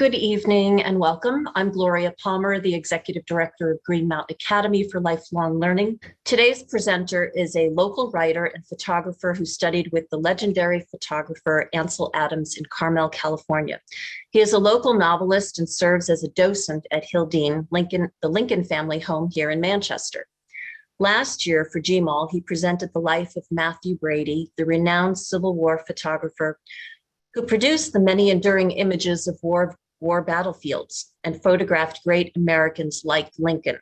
Good evening and welcome. I'm Gloria Palmer, the Executive Director of Green Mountain Academy for Lifelong Learning. Today's presenter is a local writer and photographer who studied with the legendary photographer Ansel Adams in Carmel, California. He is a local novelist and serves as a docent at Hildene, the Lincoln family home here in Manchester. Last year for GMALL, he presented the life of Matthew Brady, the renowned Civil War photographer who produced the many enduring images of war battlefields and photographed great Americans like Lincoln.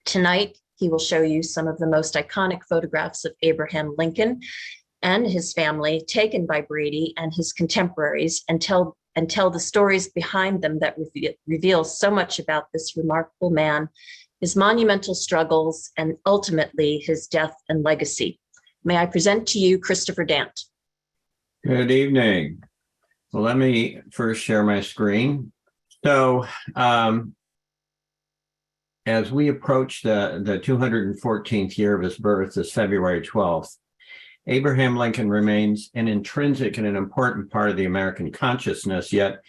Tonight, he will show you some of the most iconic photographs of Abraham Lincoln and his family taken by Brady and his contemporaries and tell the stories behind them that reveal so much about this remarkable man, his monumental struggles, and ultimately his death and legacy. May I present to you Christopher Dant. Good evening. Well, let me first share my screen. So as we approach the 214th year of his birth, this February 12th, Abraham Lincoln remains an intrinsic and an important part of the American consciousness, yet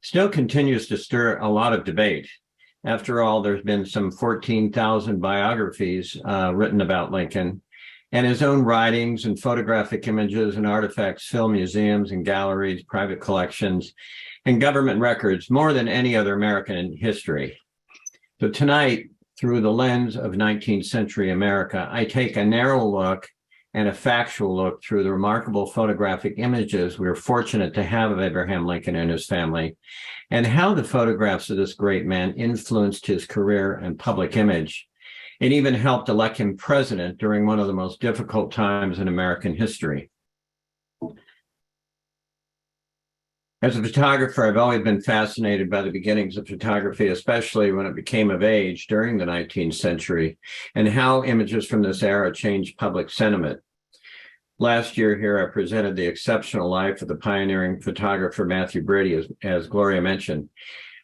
still continues to stir a lot of debate. After all, there's been some 14,000 biographies written about Lincoln, and his own writings and photographic images and artifacts fill museums and galleries, private collections, and government records more than any other American in history. So tonight, through the lens of 19th century America, I take a narrow look and a factual look through the remarkable photographic images we're fortunate to have of Abraham Lincoln and his family, and how the photographs of this great man influenced his career and public image. It even helped elect him president during one of the most difficult times in American history. As a photographer, I've always been fascinated by the beginnings of photography, especially when it became of age during the 19th century, and how images from this era changed public sentiment. Last year here, I presented the exceptional life of the pioneering photographer Matthew Brady, as Gloria mentioned,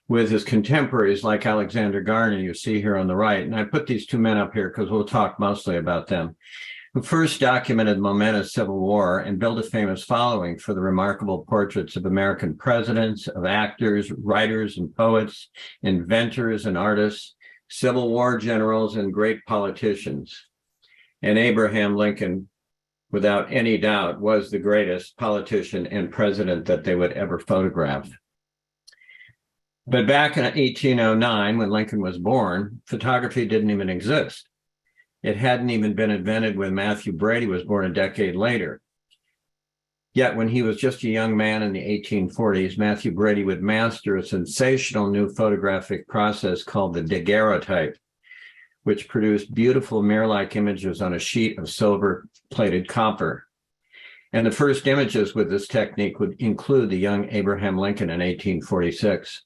with his contemporaries like Alexander Garner, you see here on the right. And I put these two men up here because we'll talk mostly about them, who first documented the momentous Civil War and built a famous following for the remarkable portraits of American presidents, of actors, writers and poets, inventors and artists, Civil War generals and great politicians. And Abraham Lincoln, without any doubt, was the greatest politician and president that they would ever photograph. But back in 1809, when Lincoln was born, photography didn't even exist. It hadn't even been invented when Matthew Brady was born a decade later. Yet when he was just a young man in the 1840s, Matthew Brady would master a sensational new photographic process called the daguerreotype, which produced beautiful mirror-like images on a sheet of silver-plated copper. And the first images with this technique would include the young Abraham Lincoln in 1846.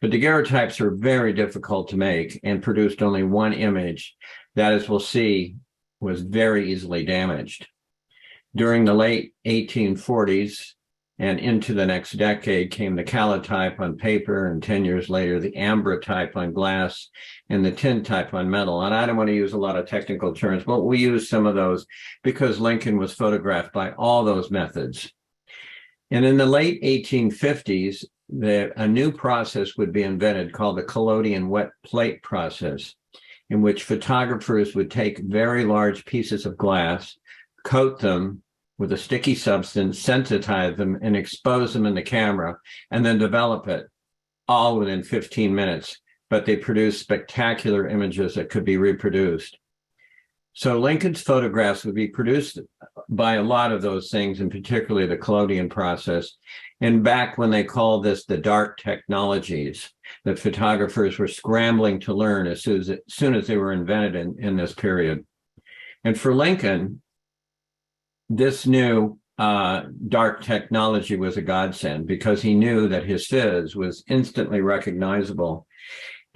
But daguerreotypes are very difficult to make and produced only one image that, as we'll see, was very easily damaged. During the late 1840s and into the next decade came the calotype on paper, and 10 years later, the ambrotype on glass and the tintype on metal. And I don't want to use a lot of technical terms, but we use some of those because Lincoln was photographed by all those methods. And in the late 1850s, a new process would be invented called the collodion wet plate process, in which photographers would take very large pieces of glass, coat them with a sticky substance, sensitize them, and expose them in the camera, and then develop it, all within 15 minutes. But they produced spectacular images that could be reproduced. So Lincoln's photographs would be produced by a lot of those things, and particularly the collodion process. And back when they called this the dark technologies, that photographers were scrambling to learn as soon as they were invented in this period. And for Lincoln, this new dark technology was a godsend because he knew that his fizz was instantly recognizable.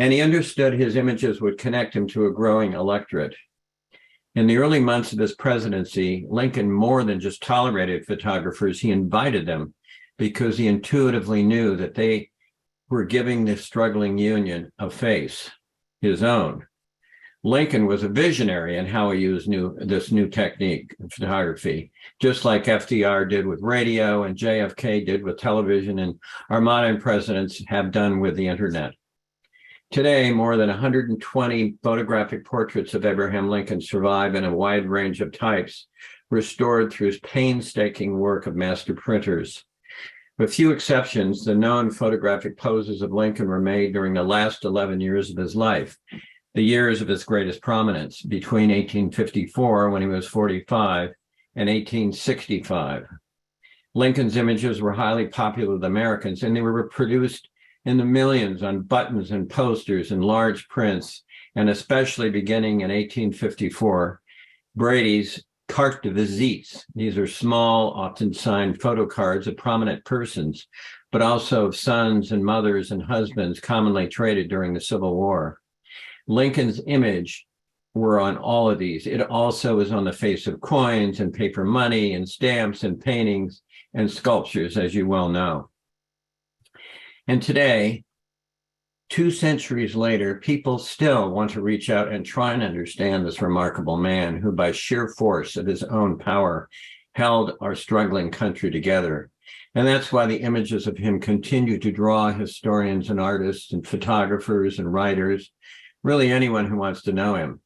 And he understood his images would connect him to a growing electorate. In the early months of his presidency, Lincoln more than just tolerated photographers, he invited them because he intuitively knew that they were giving the struggling Union a face, his own. Lincoln was a visionary in how he used this new technique in photography, just like FDR did with radio and JFK did with television, and our modern presidents have done with the internet. Today, more than 120 photographic portraits of Abraham Lincoln survive in a wide range of types, restored through painstaking work of master printers. With few exceptions, the known photographic poses of Lincoln were made during the last 11 years of his life, the years of his greatest prominence, between 1854, when he was 45, and 1865. Lincoln's images were highly popular with Americans, and they were reproduced in the millions on buttons and posters and large prints, and especially beginning in 1854, Brady's carte de visite. These are small, often signed photo cards of prominent persons, but also of sons and mothers and husbands commonly traded during the Civil War. Lincoln's image were on all of these. It also is on the face of coins and paper money and stamps and paintings and sculptures, as you well know. And today, 2 centuries later, people still want to reach out and try and understand this remarkable man who, by sheer force of his own power, held our struggling country together. And that's why the images of him continue to draw historians and artists and photographers and writers, really anyone who wants to know him.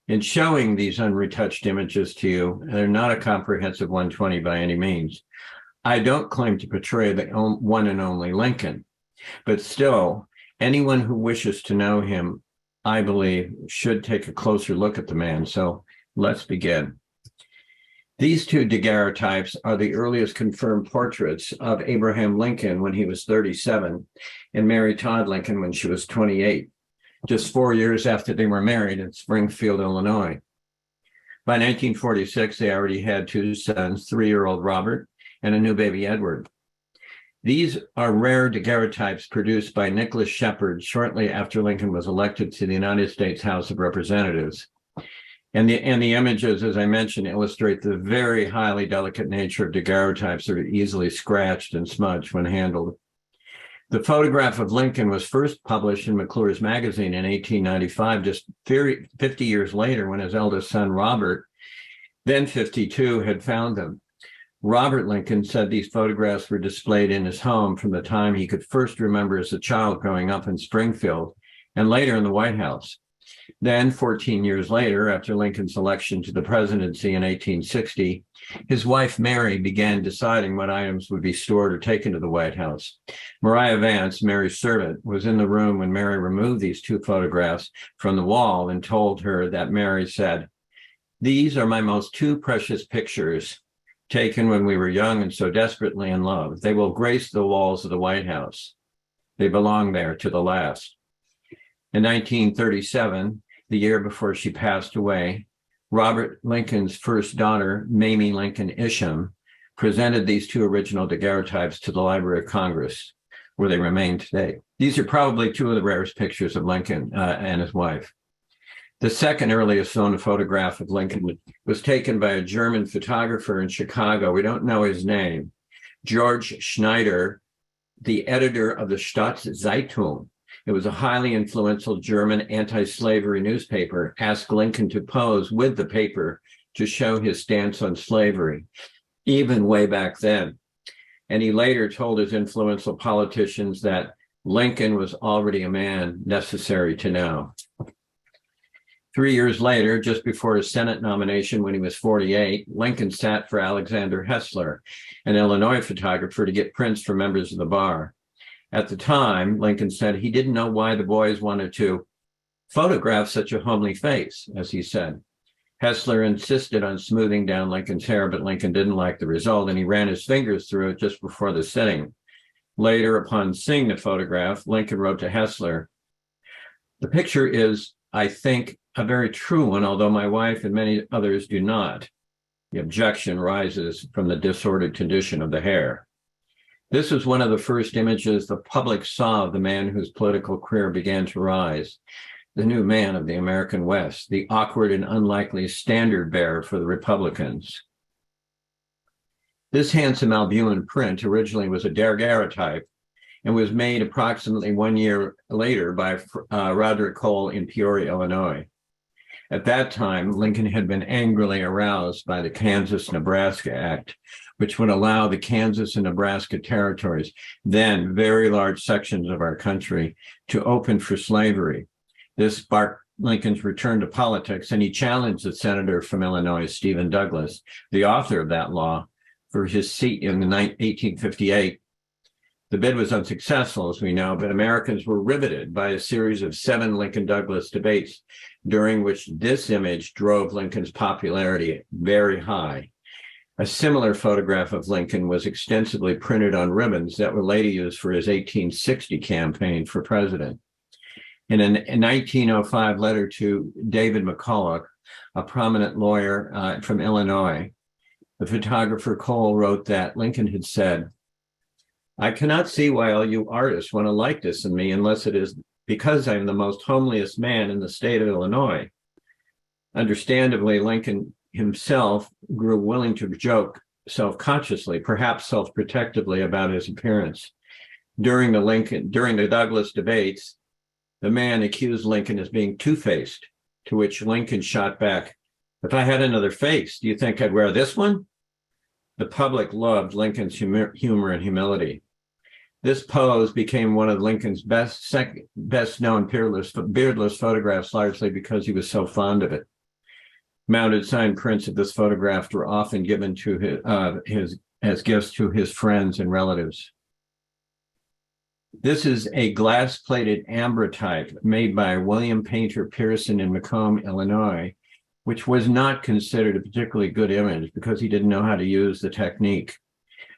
In showing these unretouched images to you, and they're not a comprehensive 120 by any means, I don't claim to portray the one and only Lincoln, but still, anyone who wishes to know him, I believe, should take a closer look at the man. So let's begin. These 2 daguerreotypes are the earliest confirmed portraits of Abraham Lincoln when he was 37 and Mary Todd Lincoln when she was 28, just 4 years after they were married in Springfield, Illinois. By 1946, they already had 2 sons, 3-year-old Robert and a new baby Edward. These are rare daguerreotypes produced by Nicholas Shepard shortly after Lincoln was elected to the United States House of Representatives. And the images, as I mentioned, illustrate the very highly delicate nature of daguerreotypes that are easily scratched and smudged when handled. The photograph of Lincoln was first published in McClure's magazine in 1895, just 50 years later, when his eldest son, Robert, then 52, had found them. Robert Lincoln said these photographs were displayed in his home from the time he could first remember as a child growing up in Springfield, and later in the White House. Then, 14 years later, after Lincoln's election to the presidency in 1860, his wife, Mary, began deciding what items would be stored or taken to the White House. Mariah Vance, Mary's servant, was in the room when Mary removed these 2 photographs from the wall and told her that Mary said, "These are my most 2 precious pictures, taken when we were young and so desperately in love. They will grace the walls of the White House. They belong there to the last." In 1937, the year before she passed away, Robert Lincoln's first daughter, Mamie Lincoln Isham, presented these 2 original daguerreotypes to the Library of Congress, where they remain today. These are probably 2 of the rarest pictures of Lincoln and his wife. The second earliest known photograph of Lincoln was taken by a German photographer in Chicago. We don't know his name. George Schneider, the editor of the Staatszeitung. It was a highly influential German anti-slavery newspaper, asked Lincoln to pose with the paper to show his stance on slavery, even way back then. And he later told his influential politicians that Lincoln was already a man necessary to know. 3 years later, just before his Senate nomination when he was 48, Lincoln sat for Alexander Hessler, an Illinois photographer, to get prints for members of the bar. At the time, Lincoln said he didn't know why the boys wanted to photograph such a homely face, as he said. Hessler insisted on smoothing down Lincoln's hair, but Lincoln didn't like the result, and he ran his fingers through it just before the sitting. Later, upon seeing the photograph, Lincoln wrote to Hessler, "The picture is, I think, a very true one, although my wife and many others do not." The objection rises from the disordered condition of the hair. This was one of the first images the public saw of the man whose political career began to rise, the new man of the American West, the awkward and unlikely standard bearer for the Republicans. This handsome albumen print originally was a daguerreotype and was made approximately 1 year later by Roderick Cole in Peoria, Illinois. At that time, Lincoln had been angrily aroused by the Kansas-Nebraska Act, which would allow the Kansas and Nebraska territories, then very large sections of our country, to open for slavery. This sparked Lincoln's return to politics, and he challenged the senator from Illinois, Stephen Douglas, the author of that law, for his seat in 1858. The bid was unsuccessful, as we know, but Americans were riveted by a series of 7 Lincoln-Douglas debates, during which this image drove Lincoln's popularity very high. A similar photograph of Lincoln was extensively printed on ribbons that were later used for his 1860 campaign for president. In a 1905 letter to David McCulloch, a prominent lawyer from Illinois, the photographer Cole wrote that Lincoln had said, "I cannot see why all you artists want to likeness in me unless it is because I am the most homeliest man in the state of Illinois." Understandably, Lincoln himself grew willing to joke self-consciously, perhaps self-protectively, about his appearance. During the Douglas debates, the man accused Lincoln as being two-faced, to which Lincoln shot back, "If I had another face, do you think I'd wear this one?" The public loved Lincoln's humor and humility. This pose became one of Lincoln's best known beardless photographs, largely because he was so fond of it. Mounted signed prints of this photograph were often given to as gifts to his friends and relatives. This is a glass-plated ambrotype made by William Painter Pearson in Macomb, Illinois, which was not considered a particularly good image because he didn't know how to use the technique.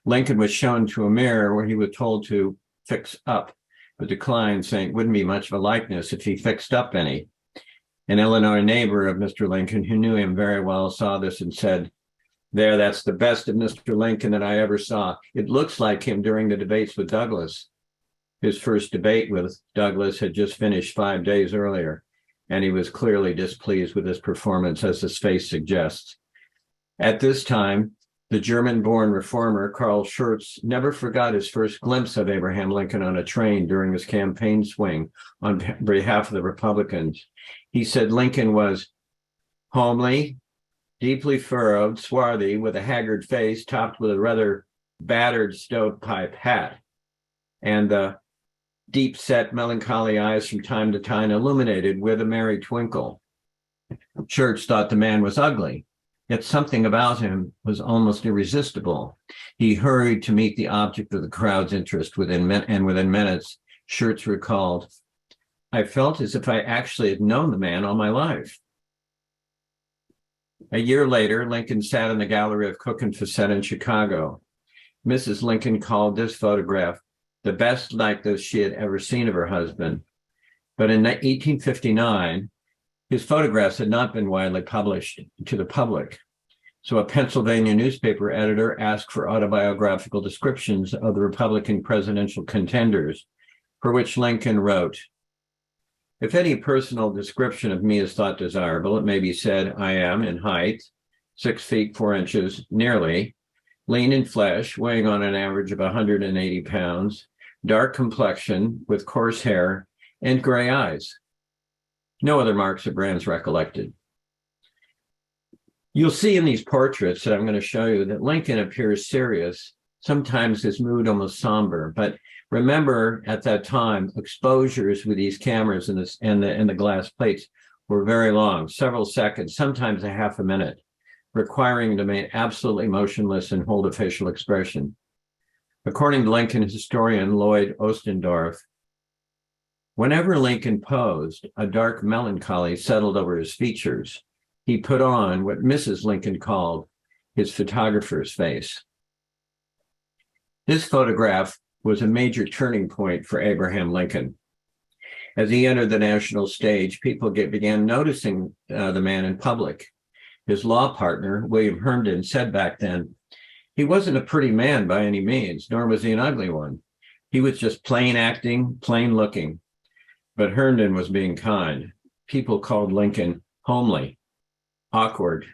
Lincoln was shown to a mirror where he was told to fix up, but declined, saying it wouldn't be much of a likeness if he fixed up any. An Illinois neighbor of Mr. Lincoln, who knew him very well, saw this and said, "There, that's the best of Mr. Lincoln that I ever saw. It looks like him during the debates with Douglas." His first debate with Douglas had just finished 5 days earlier, and he was clearly displeased with his performance, as his face suggests. At this time, the German-born reformer Carl Schurz never forgot his first glimpse of Abraham Lincoln on a train during his campaign swing on behalf of the Republicans. He said Lincoln was homely, deeply furrowed, swarthy, with a haggard face topped with a rather battered stovepipe hat, and the deep-set, melancholy eyes from time to time illuminated with a merry twinkle. Church thought the man was ugly, yet something about him was almost irresistible. He hurried to meet the object of the crowd's interest within minutes, Schurz recalled, "I felt as if I actually had known the man all my life." A year later, Lincoln sat in the gallery of Cook and Facette in Chicago. Mrs. Lincoln called this photograph the best likeness she had ever seen of her husband. But in 1859, his photographs had not been widely published to the public. So a Pennsylvania newspaper editor asked for autobiographical descriptions of the Republican presidential contenders, for which Lincoln wrote, "If any personal description of me is thought desirable, it may be said I am in height 6 feet 4 inches, nearly, lean in flesh, weighing on an average of 180 pounds, dark complexion with coarse hair, and gray eyes. No other marks or brands recollected." You'll see in these portraits that I'm going to show you that Lincoln appears serious, sometimes his mood almost somber. But remember, at that time, exposures with these cameras and the glass plates were very long, several seconds, sometimes a half a minute, requiring him to remain absolutely motionless and hold a facial expression. According to Lincoln historian Lloyd Ostendorf, whenever Lincoln posed, a dark melancholy settled over his features. He put on what Mrs. Lincoln called his photographer's face. This photograph was a major turning point for Abraham Lincoln. As he entered the national stage, people began noticing the man in public. His law partner, William Herndon, said back then, "He wasn't a pretty man by any means, nor was he an ugly one. He was just plain acting, plain looking." But Herndon was being kind. People called Lincoln homely, awkward,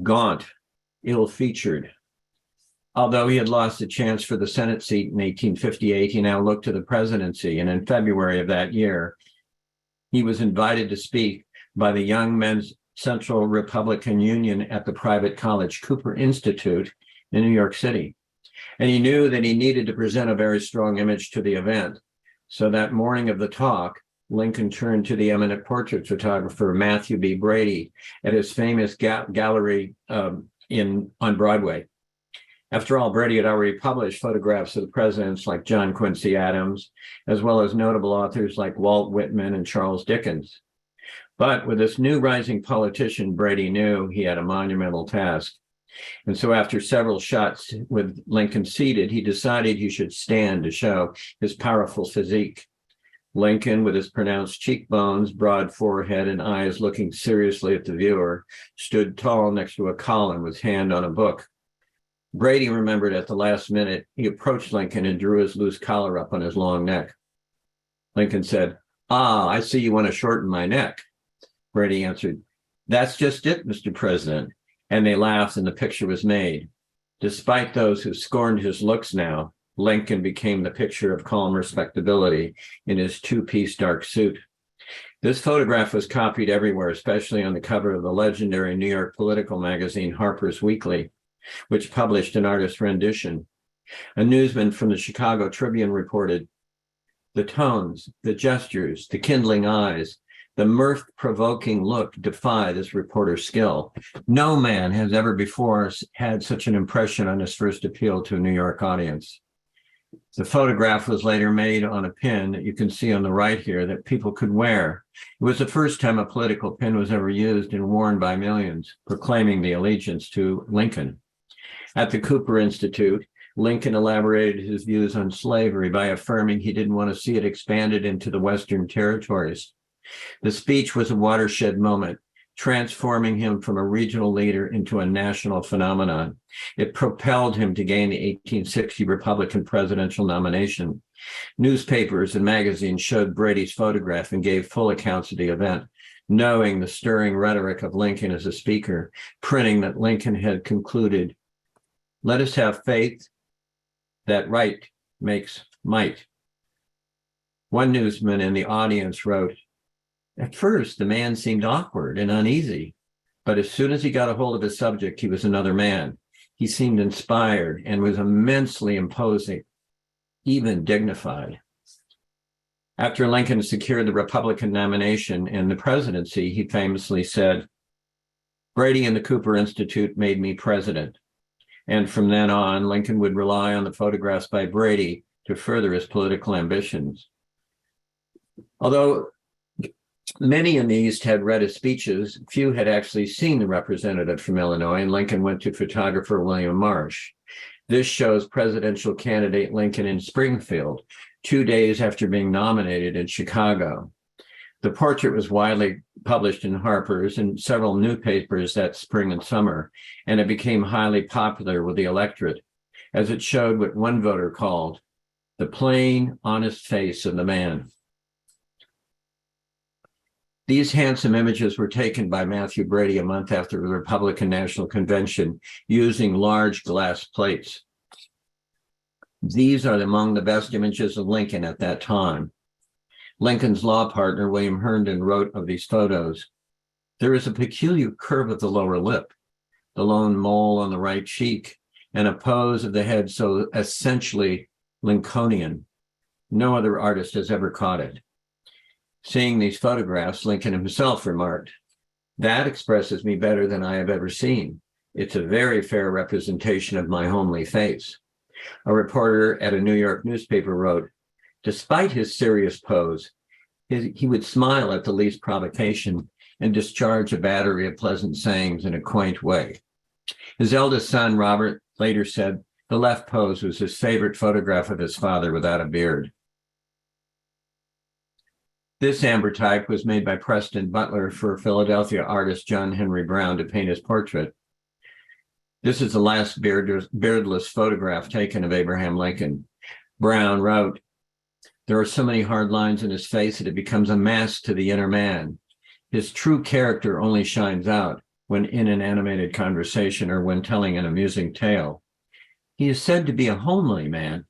gaunt, ill-featured. Although he had lost a chance for the Senate seat in 1858, he now looked to the presidency, and in February of that year, he was invited to speak by the Young Men's Central Republican Union at the private college Cooper Institute in New York City. And he knew that he needed to present a very strong image to the event. So that morning of the talk, Lincoln turned to the eminent portrait photographer Matthew B. Brady at his famous gallery on Broadway. After all, Brady had already published photographs of the presidents like John Quincy Adams, as well as notable authors like Walt Whitman and Charles Dickens. But with this new rising politician, Brady knew he had a monumental task. And so after several shots with Lincoln seated, he decided he should stand to show his powerful physique. Lincoln, with his pronounced cheekbones, broad forehead, and eyes looking seriously at the viewer, stood tall next to a column with his hand on a book. Brady remembered at the last minute, he approached Lincoln and drew his loose collar up on his long neck. Lincoln said, "Ah, I see you want to shorten my neck." Brady answered, "That's just it, Mr. President." And they laughed and the picture was made. Despite those who scorned his looks now, Lincoln became the picture of calm respectability in his two-piece dark suit. This photograph was copied everywhere, especially on the cover of the legendary New York political magazine Harper's Weekly, which published an artist's rendition. A newsman from the Chicago Tribune reported, "The tones, the gestures, the kindling eyes, the mirth-provoking look defy this reporter's skill. No man has ever before had such an impression on his first appeal to a New York audience." The photograph was later made on a pin that you can see on the right here that people could wear. It was the first time a political pin was ever used and worn by millions, proclaiming the allegiance to Lincoln. At the Cooper Institute, Lincoln elaborated his views on slavery by affirming he didn't want to see it expanded into the Western territories. The speech was a watershed moment, transforming him from a regional leader into a national phenomenon. It propelled him to gain the 1860 Republican presidential nomination. Newspapers and magazines showed Brady's photograph and gave full accounts of the event, knowing the stirring rhetoric of Lincoln as a speaker, printing that Lincoln had concluded, "Let us have faith that right makes might." One newsman in the audience wrote, "At first, the man seemed awkward and uneasy, but as soon as he got a hold of his subject, he was another man. He seemed inspired and was immensely imposing, even dignified." After Lincoln secured the Republican nomination and the presidency, he famously said, "Brady and the Cooper Institute made me president." And from then on, Lincoln would rely on the photographs by Brady to further his political ambitions. Although many in the East had read his speeches, few had actually seen the representative from Illinois, and Lincoln went to photographer William Marsh. This shows presidential candidate Lincoln in Springfield, 2 days after being nominated in Chicago. The portrait was widely published in Harper's and several newspapers that spring and summer, and it became highly popular with the electorate, as it showed what one voter called the plain, honest face of the man. These handsome images were taken by Matthew Brady a month after the Republican National Convention using large glass plates. These are among the best images of Lincoln at that time. Lincoln's law partner, William Herndon, wrote of these photos, "There is a peculiar curve of the lower lip, the lone mole on the right cheek, and a pose of the head so essentially Lincolnian. No other artist has ever caught it." Seeing these photographs, Lincoln himself remarked, "That expresses me better than I have ever seen. It's a very fair representation of my homely face." A reporter at a New York newspaper wrote, "Despite his serious pose, he would smile at the least provocation and discharge a battery of pleasant sayings in a quaint way." His eldest son, Robert, later said the left pose was his favorite photograph of his father without a beard. This ambrotype was made by Preston Butler for Philadelphia artist John Henry Brown to paint his portrait. This is the last beardless photograph taken of Abraham Lincoln. Brown wrote, "There are so many hard lines in his face that it becomes a mask to the inner man. His true character only shines out when in an animated conversation or when telling an amusing tale. He is said to be a homely man,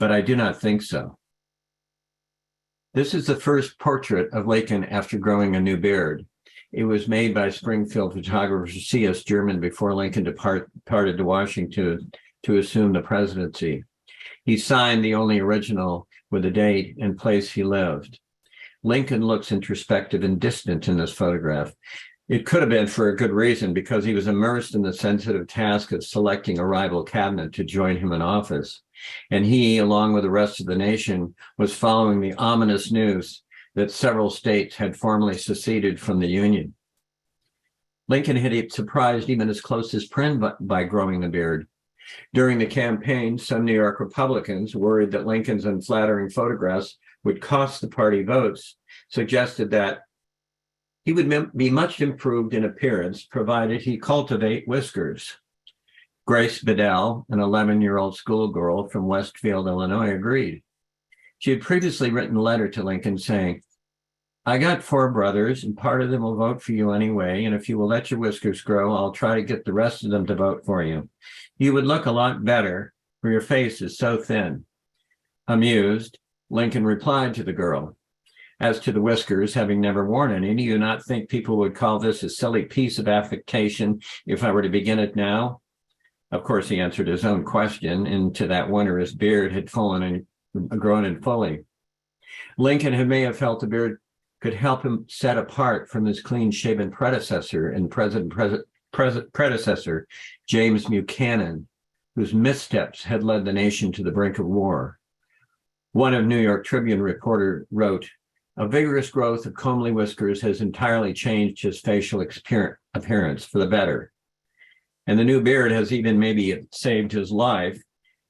but I do not think so." This is the first portrait of Lincoln after growing a new beard. It was made by Springfield photographer C.S. German before Lincoln departed to Washington to assume the presidency. He signed the only original with the date and place he lived. Lincoln looks introspective and distant in this photograph. It could have been for a good reason, because he was immersed in the sensitive task of selecting a rival cabinet to join him in office. And he, along with the rest of the nation, was following the ominous news that several states had formally seceded from the Union. Lincoln had surprised even his closest friend by growing the beard. During the campaign, some New York Republicans, worried that Lincoln's unflattering photographs would cost the party votes, suggested that he would be much improved in appearance provided he cultivate whiskers. Grace Bedell, an 11-year-old schoolgirl from Westfield, Illinois, agreed. She had previously written a letter to Lincoln saying, "I got 4 brothers, and part of them will vote for you anyway, and if you will let your whiskers grow, I'll try to get the rest of them to vote for you. You would look a lot better, for your face is so thin." Amused, Lincoln replied to the girl, "As to the whiskers, having never worn any, do you not think people would call this a silly piece of affectation if I were to begin it now?" Of course, he answered his own question, and to that winter his beard had grown in fully. Lincoln may have felt the beard could help him set apart from his clean-shaven predecessor and predecessor, James Buchanan, whose missteps had led the nation to the brink of war. One of New York Tribune reporter wrote, "A vigorous growth of comely whiskers has entirely changed his facial appearance for the better." And the new beard has even maybe saved his life,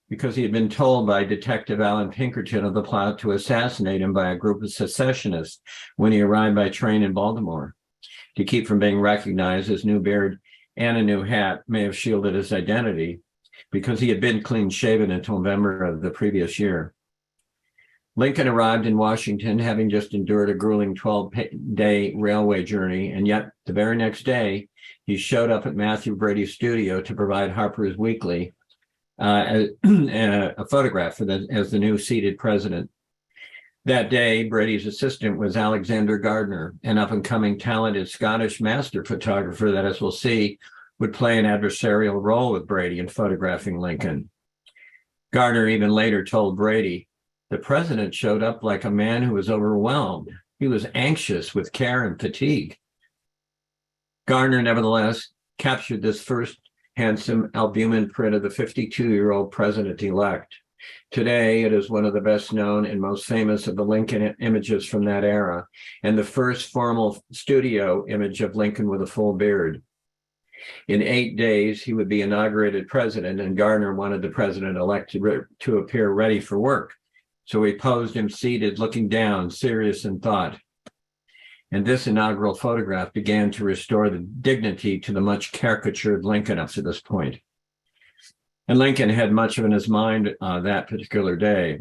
because he had been told by Detective Alan Pinkerton of the plot to assassinate him by a group of secessionists when he arrived by train in Baltimore. To keep from being recognized, his new beard and a new hat may have shielded his identity, because he had been clean-shaven until November of the previous year. Lincoln arrived in Washington having just endured a grueling 12-day railway journey, and yet the very next day, he showed up at Matthew Brady's studio to provide Harper's Weekly a photograph as the new seated president. That day, Brady's assistant was Alexander Gardner, an up-and-coming talented Scottish master photographer that, as we'll see, would play an adversarial role with Brady in photographing Lincoln. Gardner even later told Brady, "The president showed up like a man who was overwhelmed. He was anxious with care and fatigue." Gardner, nevertheless, captured this first handsome albumin print of the 52-year-old president-elect. Today, it is one of the best known and most famous of the Lincoln images from that era, and the first formal studio image of Lincoln with a full beard. In 8 days, he would be inaugurated president, and Gardner wanted the president-elect to appear ready for work. So he posed him seated, looking down, serious in thought. And this inaugural photograph began to restore the dignity to the much caricatured Lincoln up to this point. And Lincoln had much in his mind that particular day.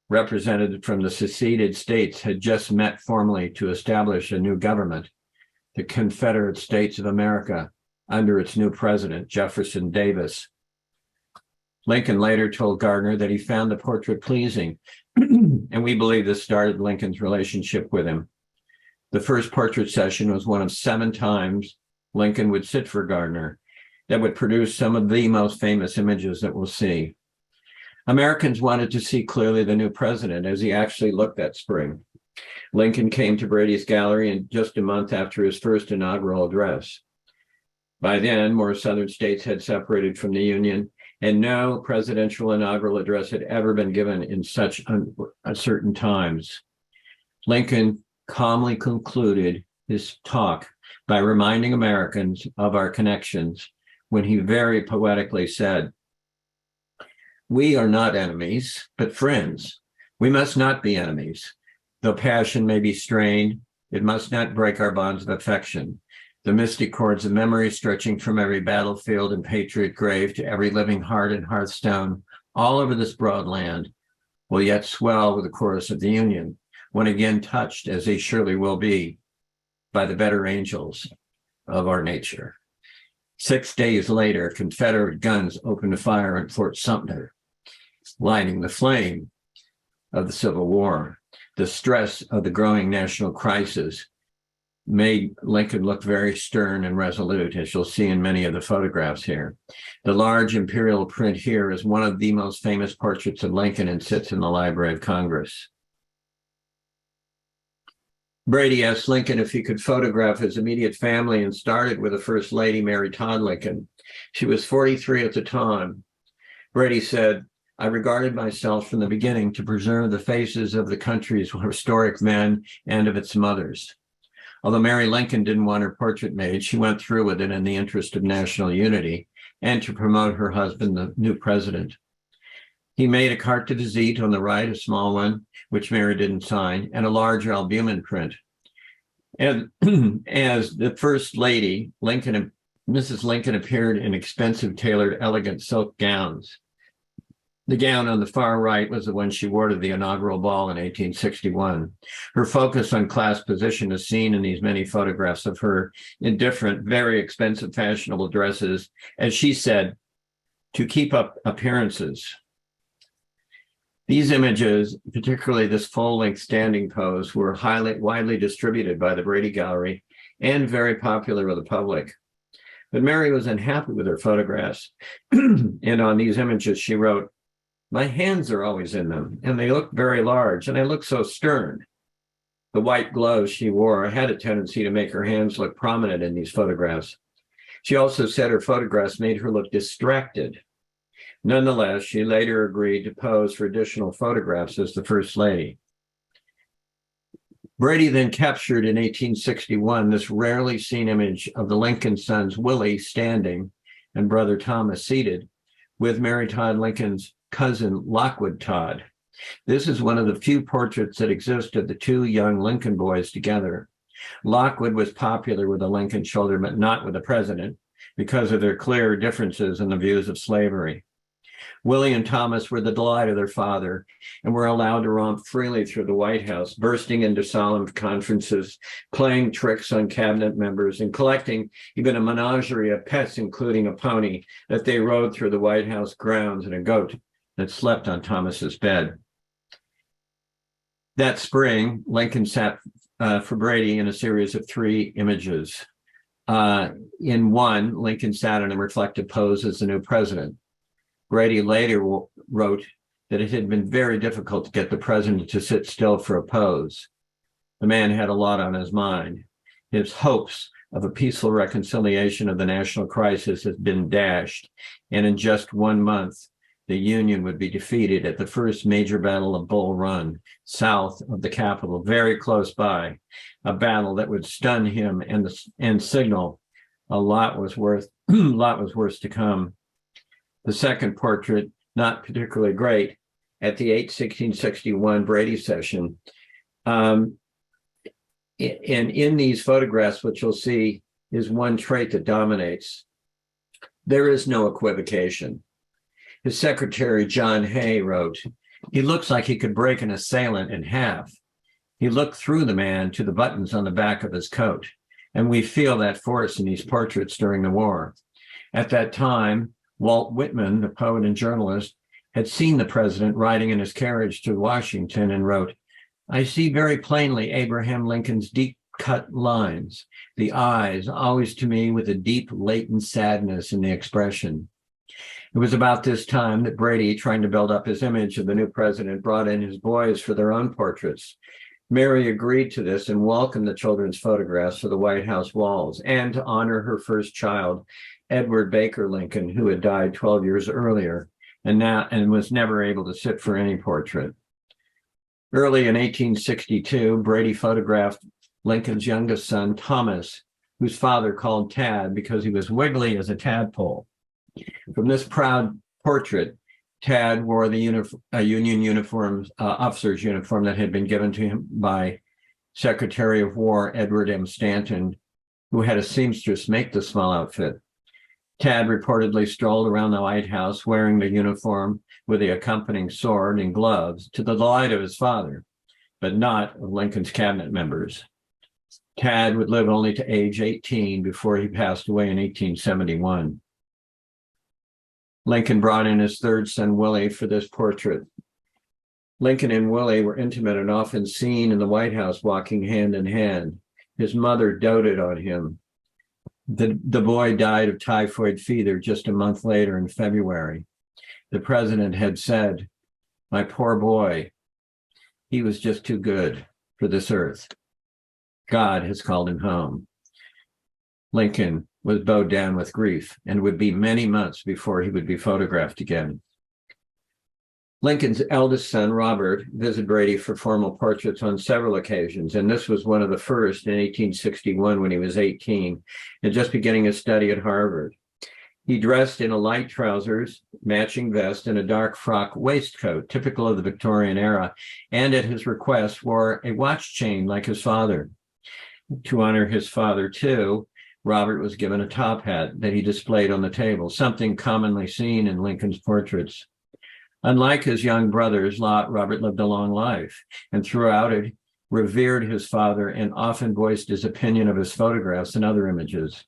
Representatives from the seceded states had just met formally to establish a new government, the Confederate States of America, under its new president, Jefferson Davis. Lincoln later told Gardner that he found the portrait pleasing, and we believe this started Lincoln's relationship with him. The first portrait session was one of 7 times Lincoln would sit for Gardner that would produce some of the most famous images that we'll see. Americans wanted to see clearly the new president as he actually looked that spring. Lincoln came to Brady's gallery in just a month after his first inaugural address. By then, more southern states had separated from the Union, and no presidential inaugural address had ever been given in such uncertain times. Lincoln calmly concluded his talk by reminding Americans of our connections when he very poetically said, "We are not enemies, but friends. We must not be enemies. Though passion may be strained, it must not break our bonds of affection. The mystic cords of memory stretching from every battlefield and patriot grave to every living heart and hearthstone all over this broad land will yet swell with the chorus of the Union, when again touched, as they surely will be, by the better angels of our nature." 6 days later, Confederate guns opened fire at Fort Sumter, lighting the flame of the Civil War. The stress of the growing national crisis made Lincoln look very stern and resolute, as you'll see in many of the photographs here. The large imperial print here is one of the most famous portraits of Lincoln and sits in the Library of Congress. Brady asked Lincoln if he could photograph his immediate family and started with the First Lady, Mary Todd Lincoln. She was 43 at the time. Brady said, "I regarded myself from the beginning to preserve the faces of the country's historic men and of its mothers." Although Mary Lincoln didn't want her portrait made, she went through with it in the interest of national unity and to promote her husband, the new president. He made a carte de visite on the right, a small one, which Mary didn't sign, and a larger albumen print. And as the First Lady, Mrs. Lincoln appeared in expensive, tailored, elegant silk gowns. The gown on the far right was the one she wore to the inaugural ball in 1861. Her focus on class position is seen in these many photographs of her in different, very expensive, fashionable dresses, as she said, to keep up appearances. These images, particularly this full-length standing pose, were widely distributed by the Brady Gallery and very popular with the public. But Mary was unhappy with her photographs. And on these images, she wrote, "My hands are always in them, and they look very large, and I look so stern." The white gloves she wore had a tendency to make her hands look prominent in these photographs. She also said her photographs made her look distracted. Nonetheless, she later agreed to pose for additional photographs as the First Lady. Brady then captured in 1861 this rarely seen image of the Lincoln sons Willie standing and brother Thomas seated with Mary Todd Lincoln's cousin Lockwood Todd. This is one of the few portraits that exist of the two young Lincoln boys together. Lockwood was popular with the Lincoln children, but not with the president because of their clear differences in the views of slavery. Willie and Thomas were the delight of their father and were allowed to romp freely through the White House, bursting into solemn conferences, playing tricks on cabinet members, and collecting even a menagerie of pets, including a pony that they rode through the White House grounds and a goat that slept on Thomas's bed. That spring, Lincoln sat for Brady in a series of 3 images. In one, Lincoln sat in a reflective pose as the new president. Brady later wrote that it had been very difficult to get the president to sit still for a pose. The man had a lot on his mind. His hopes of a peaceful reconciliation of the national crisis had been dashed, and in just 1 month, the Union would be defeated at the first major battle of Bull Run, south of the capital, very close by, a battle that would stun him and signal a lot was worse to come. The second portrait, not particularly great, at the 1661 Brady session. And in these photographs, what you'll see is one trait that dominates. There is no equivocation. His secretary, John Hay, wrote, "He looks like he could break an assailant in half. He looked through the man to the buttons on the back of his coat." And we feel that force in these portraits during the war. At that time, Walt Whitman, the poet and journalist, had seen the president riding in his carriage to Washington and wrote, "I see very plainly Abraham Lincoln's deep cut lines, the eyes always to me with a deep latent sadness in the expression." It was about this time that Brady, trying to build up his image of the new president, brought in his boys for their own portraits. Mary agreed to this and welcomed the children's photographs for the White House walls and to honor her first child, Edward Baker Lincoln, who had died 12 years earlier and was never able to sit for any portrait. Early in 1862, Brady photographed Lincoln's youngest son, Thomas, whose father called Tad because he was wiggly as a tadpole. From this proud portrait, Tad wore the Union uniform, officer's uniform that had been given to him by Secretary of War Edward M. Stanton, who had a seamstress make the small outfit. Tad reportedly strolled around the White House wearing the uniform with the accompanying sword and gloves to the delight of his father, but not of Lincoln's cabinet members. Tad would live only to age 18 before he passed away in 1871. Lincoln brought in his third son, Willie, for this portrait. Lincoln and Willie were intimate and often seen in the White House walking hand in hand. His mother doted on him. The boy died of typhoid fever just a month later in February. The president had said, "My poor boy, he was just too good for this earth. God has called him home." Lincoln was bowed down with grief and would be many months before he would be photographed again. Lincoln's eldest son, Robert, visited Brady for formal portraits on several occasions, and this was one of the first in 1861 when he was 18 and just beginning his study at Harvard. He dressed in a light trousers, matching vest, and a dark frock waistcoat, typical of the Victorian era, and at his request wore a watch chain like his father. To honor his father, too, Robert was given a top hat that he displayed on the table, something commonly seen in Lincoln's portraits. Unlike his young brothers, Robert lived a long life, and throughout it, revered his father and often voiced his opinion of his photographs and other images.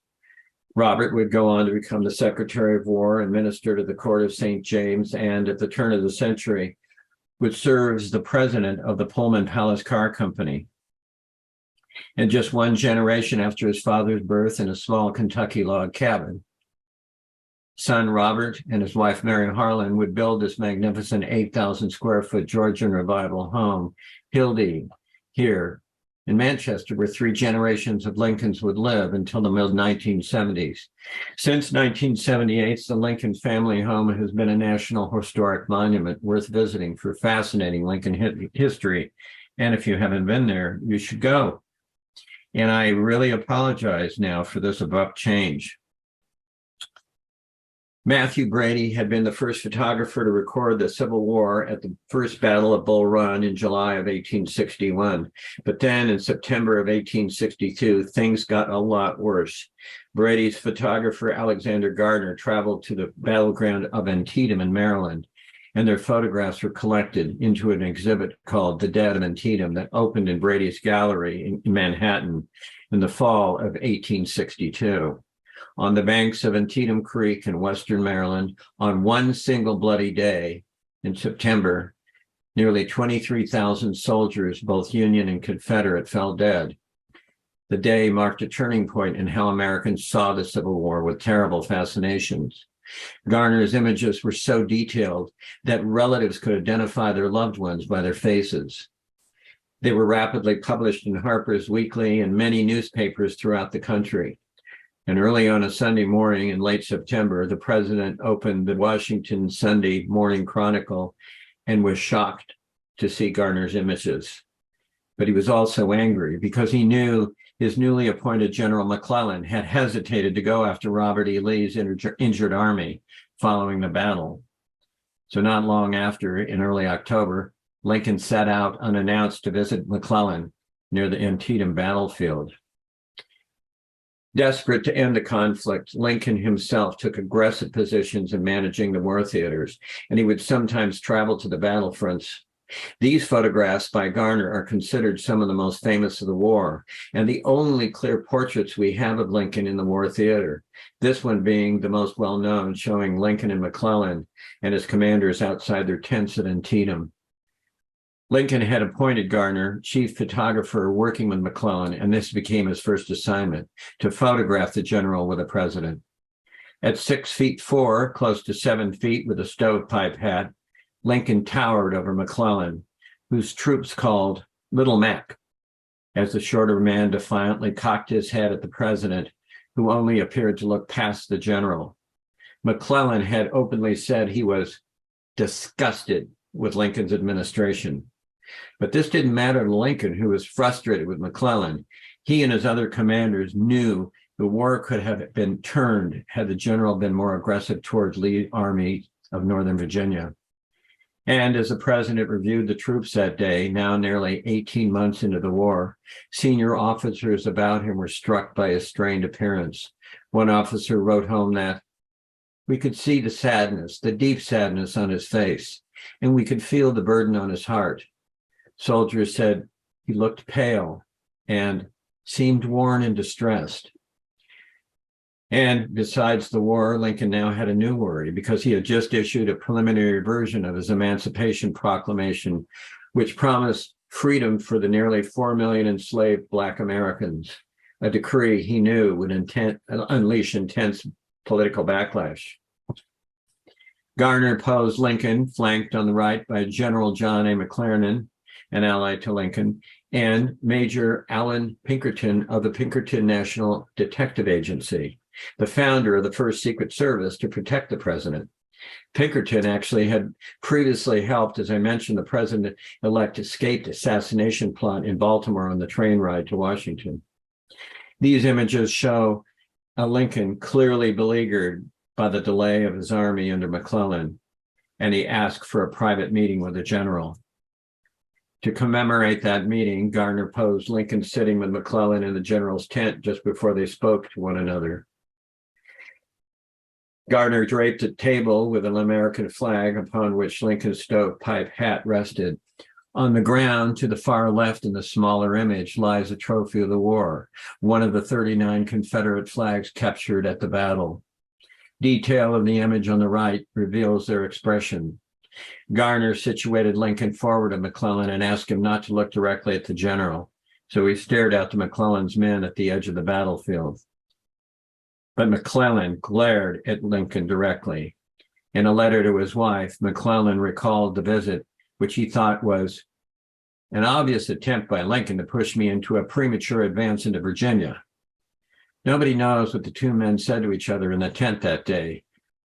Robert would go on to become the Secretary of War and minister to the court of St. James, and at the turn of the century, would serve as the president of the Pullman Palace Car Company. And just one generation after his father's birth in a small Kentucky log cabin, son Robert and his wife Mary Harlan would build this magnificent 8,000 square foot Georgian revival home, Hildy, here in Manchester, where 3 generations of Lincolns would live until the mid-1970s. Since 1978, the Lincoln family home has been a National Historic Monument worth visiting for fascinating Lincoln history. And if you haven't been there, you should go. And I really apologize now for this abrupt change. Matthew Brady had been the first photographer to record the Civil War at the First Battle of Bull Run in July of 1861. But then in September of 1862, things got a lot worse. Brady's photographer, Alexander Gardner, traveled to the battleground of Antietam in Maryland, and their photographs were collected into an exhibit called The Dead of Antietam that opened in Brady's Gallery in Manhattan in the fall of 1862. On the banks of Antietam Creek in western Maryland, on one single bloody day in September, nearly 23,000 soldiers, both Union and Confederate, fell dead. The day marked a turning point in how Americans saw the Civil War with terrible fascinations. Garner's images were so detailed that relatives could identify their loved ones by their faces. They were rapidly published in Harper's Weekly and many newspapers throughout the country. And early on a Sunday morning in late September, the president opened the Washington Sunday Morning Chronicle and was shocked to see Garner's images. But he was also angry because he knew his newly appointed General McClellan had hesitated to go after Robert E. Lee's injured army following the battle. So not long after, in early October, Lincoln set out unannounced to visit McClellan near the Antietam battlefield. Desperate to end the conflict, Lincoln himself took aggressive positions in managing the war theaters, and he would sometimes travel to the battlefronts. These photographs by Garner are considered some of the most famous of the war, and the only clear portraits we have of Lincoln in the war theater, this one being the most well-known, showing Lincoln and McClellan and his commanders outside their tents at Antietam. Lincoln had appointed Garner chief photographer working with McClellan, and this became his first assignment, to photograph the general with the president. At 6'4", close to 7 feet with a stovepipe hat, Lincoln towered over McClellan, whose troops called Little Mac, as the shorter man defiantly cocked his head at the president, who only appeared to look past the general. McClellan had openly said he was disgusted with Lincoln's administration. But this didn't matter to Lincoln, who was frustrated with McClellan. He and his other commanders knew the war could have been turned had the general been more aggressive towards Lee's army of Northern Virginia. And as the president reviewed the troops that day, now nearly 18 months into the war, senior officers about him were struck by his strained appearance. One officer wrote home that we could see the sadness, the deep sadness on his face, and we could feel the burden on his heart. Soldiers said he looked pale and seemed worn and distressed. And besides the war, Lincoln now had a new worry because he had just issued a preliminary version of his Emancipation Proclamation, which promised freedom for the nearly 4 million enslaved Black Americans. a decree he knew would unleash intense political backlash. Garner opposed Lincoln, flanked on the right by General John A. McClernand, an ally to Lincoln, and Major Allen Pinkerton of the Pinkerton National Detective Agency, the founder of the first Secret Service to protect the president. Pinkerton actually had previously helped, as I mentioned, the president-elect escaped assassination plot in Baltimore on the train ride to Washington. These images show Lincoln clearly beleaguered by the delay of his army under McClellan, and he asked for a private meeting with the general. To commemorate that meeting, Garner posed Lincoln sitting with McClellan in the general's tent just before they spoke to one another. Garner draped a table with an American flag upon which Lincoln's stovepipe hat rested. On the ground to the far left in the smaller image lies a trophy of the war, one of the 39 Confederate flags captured at the battle. Detail of the image on the right reveals their expression. Garner situated Lincoln forward of McClellan and asked him not to look directly at the general, so he stared out to McClellan's men at the edge of the battlefield. But McClellan glared at Lincoln directly. In a letter to his wife, McClellan recalled the visit, which he thought was an obvious attempt by Lincoln to push me into a premature advance into Virginia. Nobody knows what the two men said to each other in the tent that day,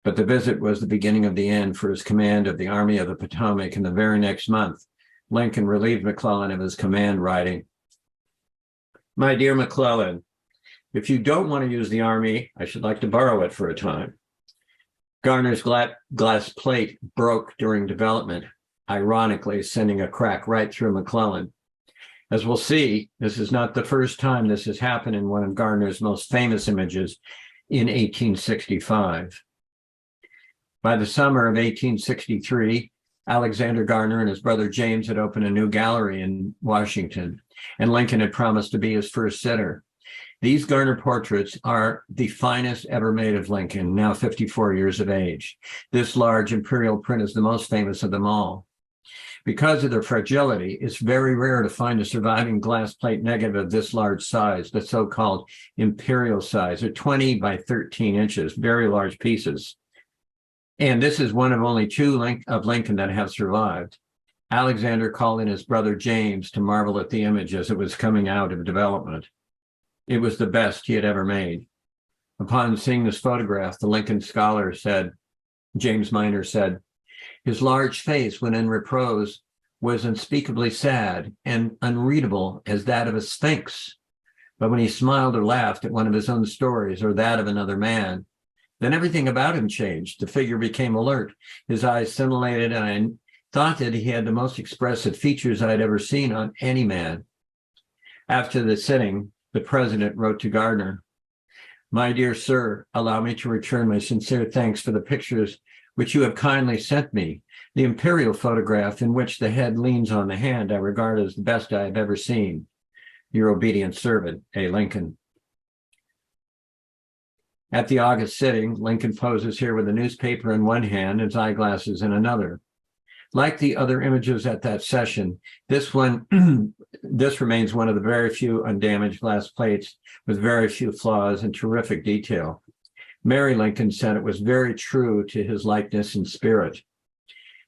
but the visit was the beginning of the end for his command of the Army of the Potomac, and the very next month, Lincoln relieved McClellan of his command, writing, "My dear McClellan, if you don't want to use the Army, I should like to borrow it for a time." Garner's glass plate broke during development, ironically sending a crack right through McClellan. As we'll see, this is not the first time this has happened in one of Garner's most famous images in 1865. By the summer of 1863, Alexander Garner and his brother James had opened a new gallery in Washington, and Lincoln had promised to be his first sitter. These Garner portraits are the finest ever made of Lincoln, now 54 years of age. This large imperial print is the most famous of them all. Because of their fragility, it's very rare to find a surviving glass plate negative of this large size, the so-called imperial size, or 20 by 13 inches, very large pieces. And this is one of only two of Lincoln that have survived. Alexander called in his brother James to marvel at the image as it was coming out of development. It was the best he had ever made. Upon seeing this photograph, the Lincoln scholar said, James Minor said, "His large face, when in repose, was unspeakably sad and unreadable as that of a sphinx. But when he smiled or laughed at one of his own stories or that of another man, then everything about him changed. The figure became alert, his eyes scintillated, and I thought that he had the most expressive features I had ever seen on any man." After the sitting, the president wrote to Garner, "My dear sir, allow me to return my sincere thanks for the pictures which you have kindly sent me. The imperial photograph in which the head leans on the hand I regard as the best I have ever seen. Your obedient servant, A. Lincoln." At the August sitting, Lincoln poses here with a newspaper in one hand and his eyeglasses in another. Like the other images at that session, this remains one of the very few undamaged glass plates with very few flaws and terrific detail. Mary Lincoln said it was very true to his likeness and spirit.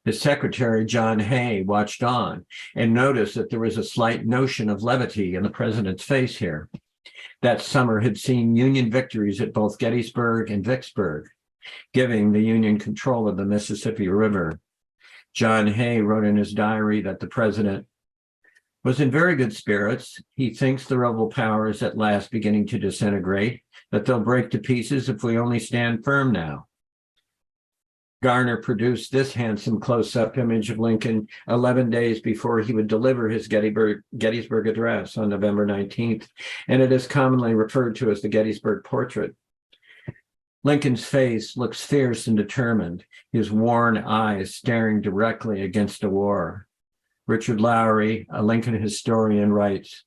His secretary, John Hay, watched on and noticed that there was a slight notion of levity in the president's face here. That summer had seen Union victories at both Gettysburg and Vicksburg, giving the Union control of the Mississippi River. John Hay wrote in his diary that the president was in very good spirits. He thinks the rebel power is at last beginning to disintegrate, that they'll break to pieces if we only stand firm now. Garner produced this handsome close-up image of Lincoln 11 days before he would deliver his Gettysburg address on November 19th, and it is commonly referred to as the Gettysburg portrait. Lincoln's face looks fierce and determined, his worn eyes staring directly against a war. Richard Lowry, a Lincoln historian, writes,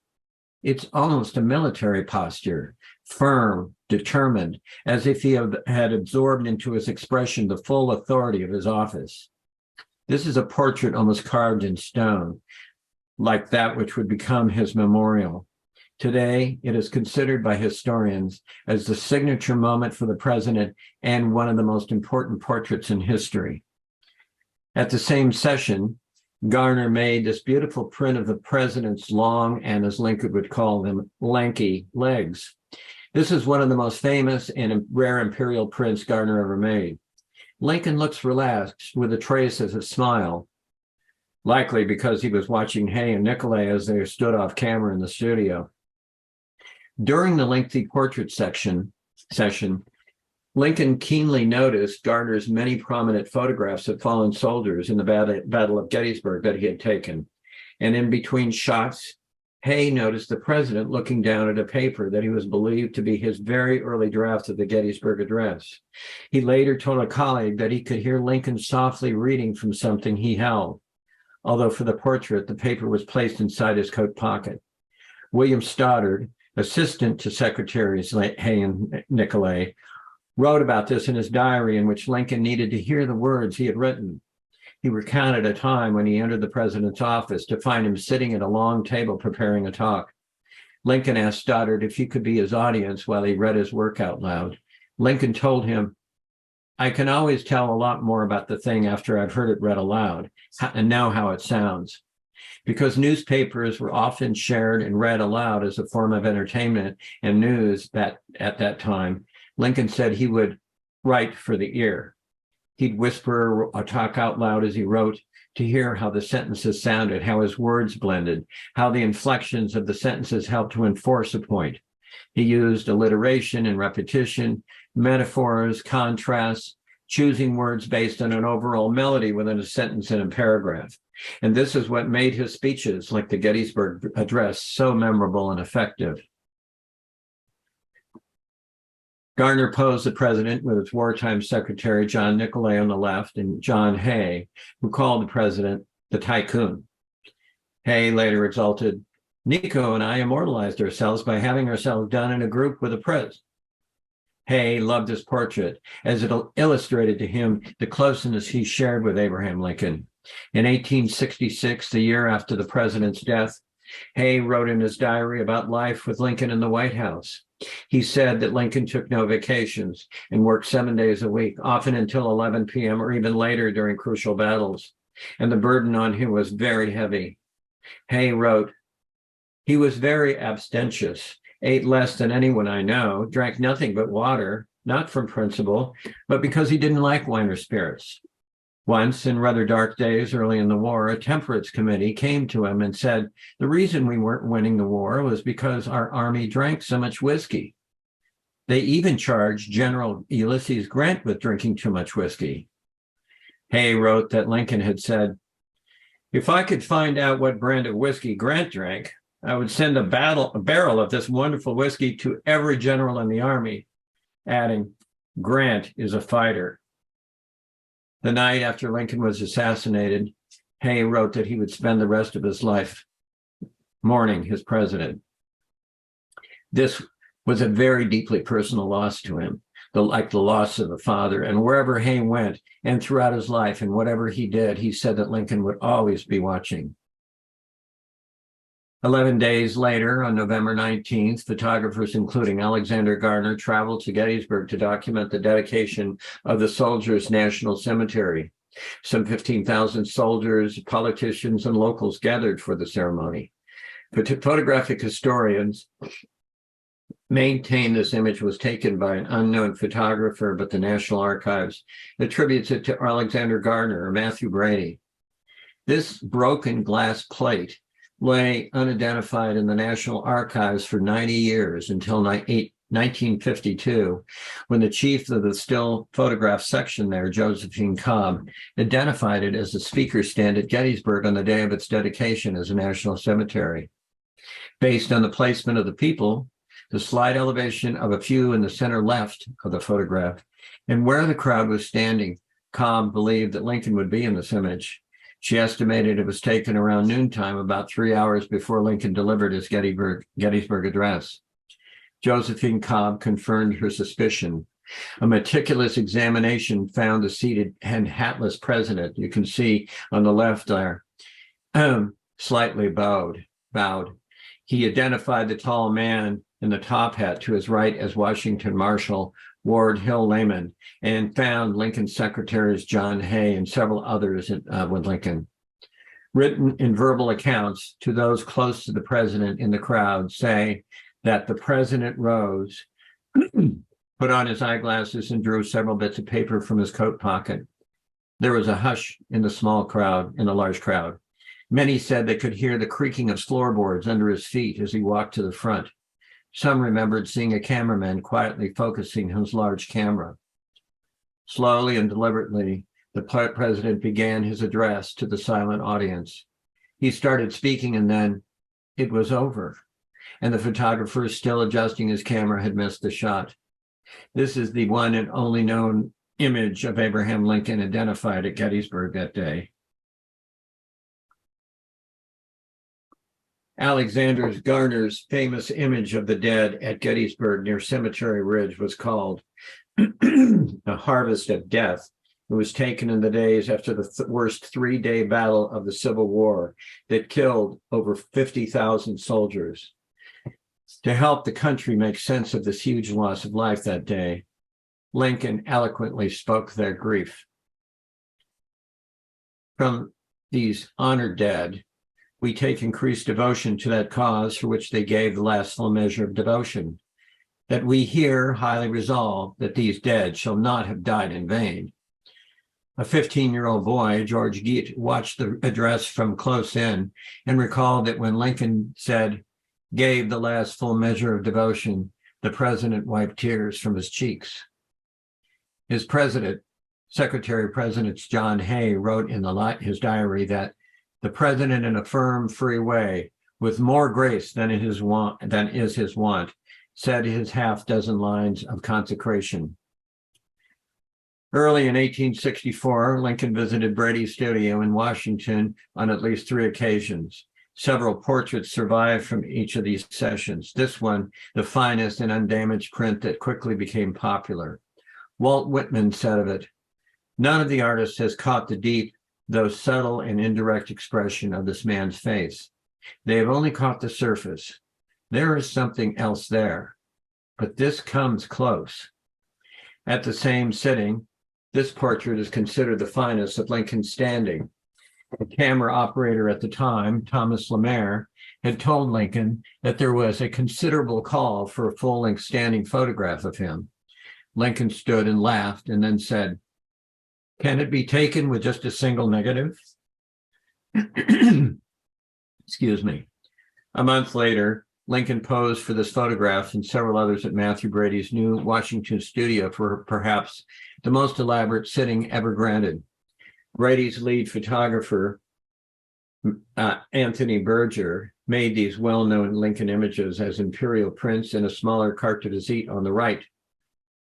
"It's almost a military posture, firm, determined, as if he had absorbed into his expression the full authority of his office. This is a portrait almost carved in stone, like that which would become his memorial. Today, it is considered by historians as the signature moment for the president and one of the most important portraits in history. At the same session, Garner made this beautiful print of the president's long and, as Lincoln would call them, lanky legs. This is one of the most famous and rare imperial prints Garner ever made. Lincoln looks relaxed with a trace of a smile, likely because he was watching Hay and Nicolay as they stood off camera in the studio. During the lengthy portrait session, Lincoln keenly noticed Garner's many prominent photographs of fallen soldiers in the Battle of Gettysburg that he had taken. And in between shots, Hay noticed the president looking down at a paper that he was believed to be his very early draft of the Gettysburg Address. He later told a colleague that he could hear Lincoln softly reading from something he held, although for the portrait, the paper was placed inside his coat pocket. William Stoddard, assistant to Secretaries Hay and Nicolay, wrote about this in his diary, in which Lincoln needed to hear the words he had written. He recounted a time when he entered the president's office to find him sitting at a long table preparing a talk. Lincoln asked Stoddard if he could be his audience while he read his work out loud. Lincoln told him, "I can always tell a lot more about the thing after I've heard it read aloud, and know how it sounds." Because newspapers were often shared and read aloud as a form of entertainment and news at that time, Lincoln said he would write for the ear. He'd whisper or talk out loud as he wrote to hear how the sentences sounded, how his words blended, how the inflections of the sentences helped to enforce a point. He used alliteration and repetition, metaphors, contrasts, choosing words based on an overall melody within a sentence and a paragraph. And this is what made his speeches, like the Gettysburg Address, so memorable and effective. Garner posed the president with his wartime secretary, John Nicolay, on the left, and John Hay, who called the president the tycoon. Hay later exulted, "Nico and I immortalized ourselves by having ourselves done in a group with the president." Hay loved his portrait, as it illustrated to him the closeness he shared with Abraham Lincoln. In 1866, the year after the president's death, Hay wrote in his diary about life with Lincoln in the White House. He said that Lincoln took no vacations and worked 7 days a week, often until 11 p.m. or even later during crucial battles, and the burden on him was very heavy. Hay wrote, "He was very abstemious, ate less than anyone I know, drank nothing but water, not from principle, but because he didn't like wine or spirits. Once, in rather dark days early in the war, a temperance committee came to him and said, the reason we weren't winning the war was because our army drank so much whiskey. They even charged General Ulysses Grant with drinking too much whiskey." Hay wrote that Lincoln had said, "If I could find out what brand of whiskey Grant drank, I would send a barrel of this wonderful whiskey to every general in the army," adding, "Grant is a fighter." The night after Lincoln was assassinated, Hay wrote that he would spend the rest of his life mourning his president. This was a very deeply personal loss to him, like the loss of a father. And wherever Hay went and throughout his life and whatever he did, he said that Lincoln would always be watching. 11 days later, on November 19th, photographers including Alexander Garner traveled to Gettysburg to document the dedication of the Soldiers' National Cemetery. Some 15,000 soldiers, politicians, and locals gathered for the ceremony. Photographic historians maintain this image was taken by an unknown photographer, but the National Archives attributes it to Alexander Garner or Matthew Brady. This broken glass plate lay unidentified in the National Archives for 90 years until 1952, when the chief of the still photograph section there, Josephine Cobb, identified it as a speaker stand at Gettysburg on the day of its dedication as a national cemetery. Based on the placement of the people, the slide elevation of a few in the center left of the photograph, and where the crowd was standing, Cobb believed that Lincoln would be in this image. She estimated it was taken around noontime, about 3 hours before Lincoln delivered his Gettysburg Address. Josephine Cobb confirmed her suspicion. A meticulous examination found the seated and hatless president, you can see on the left there, slightly bowed. He identified the tall man in the top hat to his right as Washington Marshal Ward Hill Layman, and found Lincoln's secretaries John Hay and several others with Lincoln. Written in verbal accounts to those close to the president in the crowd say that the president rose, put on his eyeglasses, and drew several bits of paper from his coat pocket. There was a hush in the large crowd. Many said they could hear the creaking of floorboards under his feet as he walked to the front. Some remembered seeing a cameraman quietly focusing his large camera. Slowly and deliberately, the president began his address to the silent audience. He started speaking, and then it was over, and the photographer, still adjusting his camera, had missed the shot. This is the one and only known image of Abraham Lincoln identified at Gettysburg that day. Alexander Garner's famous image of the dead at Gettysburg near Cemetery Ridge was called A Harvest of Death. It was taken in the days after the worst three-day battle of the Civil War that killed over 50,000 soldiers. To help the country make sense of this huge loss of life that day, Lincoln eloquently spoke their grief. From these honored dead, we take increased devotion to that cause for which they gave the last full measure of devotion, that we here highly resolve that these dead shall not have died in vain. A 15-year-old boy, George Geet, watched the address from close in and recalled that when Lincoln said, gave the last full measure of devotion, the president wiped tears from his cheeks. His Secretary of Presidents John Hay, wrote in his diary that the president, in a firm, free way, with more grace than is his wont, said his half-dozen lines of consecration. Early in 1864, Lincoln visited Brady's studio in Washington on at least 3 occasions. Several portraits survive from each of these sessions. This one, the finest and undamaged print that quickly became popular. Walt Whitman said of it, "None of the artists has caught the deep, though subtle and indirect expression of this man's face. They have only caught the surface. There is something else there, but this comes close." At the same sitting, this portrait is considered the finest of Lincoln standing. The camera operator at the time, Thomas Lemaire, had told Lincoln that there was a considerable call for a full-length standing photograph of him. Lincoln stood and laughed and then said, "Can it be taken with just a single negative?" Excuse me. A month later, Lincoln posed for this photograph and several others at Matthew Brady's new Washington studio for perhaps the most elaborate sitting ever granted. Brady's lead photographer, Anthony Berger, made these well-known Lincoln images as imperial prints in a smaller carte de visite on the right.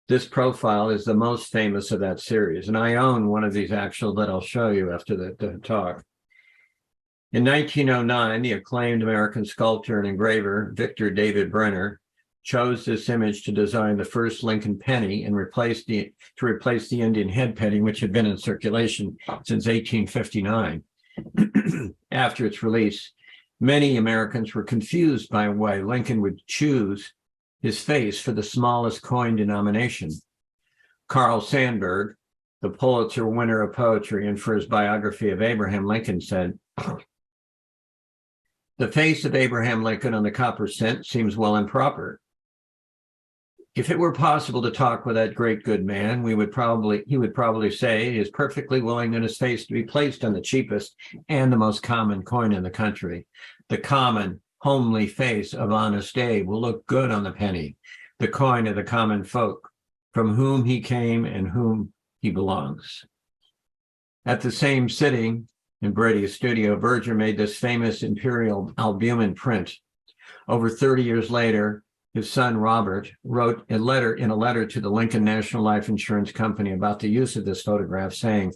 This profile is the most famous of that series, and I own one of these actual that I'll show you after the talk. In 1909, the acclaimed American sculptor and engraver, Victor David Brenner, chose this image to design the first Lincoln penny and replace the Indian head penny, which had been in circulation since 1859. After its release, many Americans were confused by why Lincoln would choose his face for the smallest coin denomination. Carl Sandburg, the Pulitzer winner of poetry, and for his biography of Abraham Lincoln, said, "The face of Abraham Lincoln on the copper cent seems well and proper. If it were possible to talk with that great good man, he would probably say he is perfectly willing in his face to be placed on the cheapest and the most common coin in the country. The common, homely face of honest Abe will look good on the penny, the coin of the common folk, from whom he came and whom he belongs." At the same sitting in Brady's studio, Berger made this famous imperial albumen print. Over 30 years later, his son Robert wrote in a letter to the Lincoln National Life Insurance Company about the use of this photograph, saying,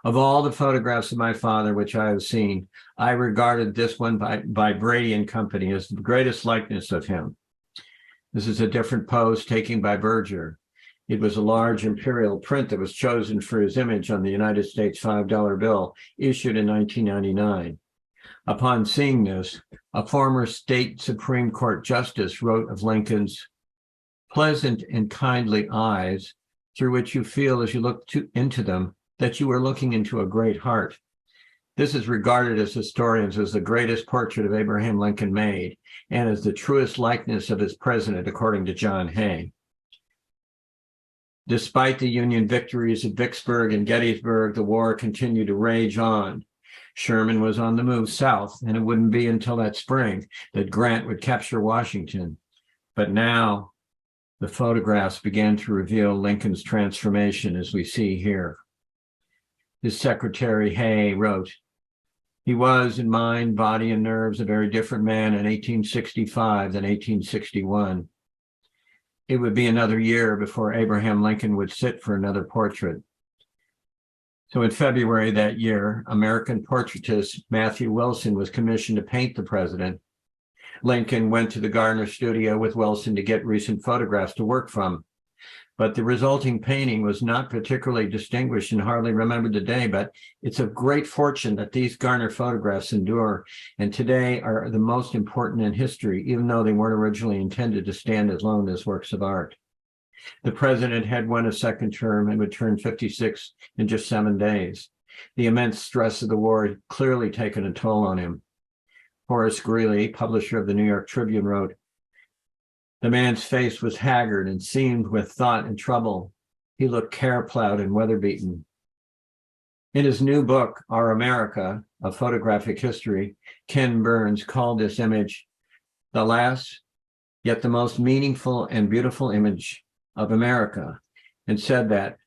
"Of all the photographs of my father which I have seen, I regarded this one by Brady and Company as the greatest likeness of him." This is a different pose taken by Berger. It was a large imperial print that was chosen for his image on the United States $5 bill issued in 1999. Upon seeing this, a former state Supreme Court justice wrote of Lincoln's pleasant and kindly eyes, through which you feel as you look into them that you are looking into a great heart. This is regarded as historians as the greatest portrait of Abraham Lincoln made, and as the truest likeness of his president, according to John Hay. Despite the Union victories at Vicksburg and Gettysburg, the war continued to rage on. Sherman was on the move south, and it wouldn't be until that spring that Grant would capture Washington. But now, the photographs began to reveal Lincoln's transformation, as we see here. His secretary, Hay, wrote, "He was, in mind, body, and nerves, a very different man in 1865 than 1861. It would be another year before Abraham Lincoln would sit for another portrait." So in February that year, American portraitist Matthew Wilson was commissioned to paint the president. Lincoln went to the Garner studio with Wilson to get recent photographs to work from. But the resulting painting was not particularly distinguished and hardly remembered today, but it's of great fortune that these Garner photographs endure, and today are the most important in history, even though they weren't originally intended to stand alone as works of art. The president had won a second term and would turn 56 in just 7 days. The immense stress of the war had clearly taken a toll on him. Horace Greeley, publisher of the New York Tribune, wrote, "The man's face was haggard and seamed with thought and trouble. He looked care-plowed and weather-beaten." In his new book, Our America, A Photographic History, Ken Burns called this image the last, yet the most meaningful and beautiful image of America, and said that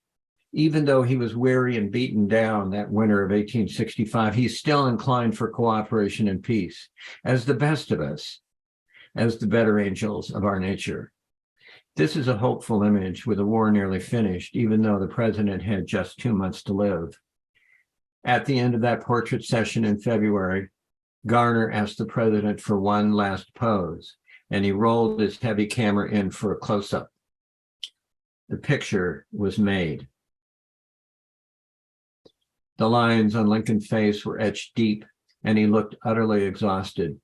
even though he was weary and beaten down that winter of 1865, he's still inclined for cooperation and peace, as the best of us, as the better angels of our nature. This is a hopeful image with the war nearly finished, even though the president had just 2 months to live. At the end of that portrait session in February, Garner asked the president for one last pose, and he rolled his heavy camera in for a close-up. The picture was made. The lines on Lincoln's face were etched deep, and he looked utterly exhausted.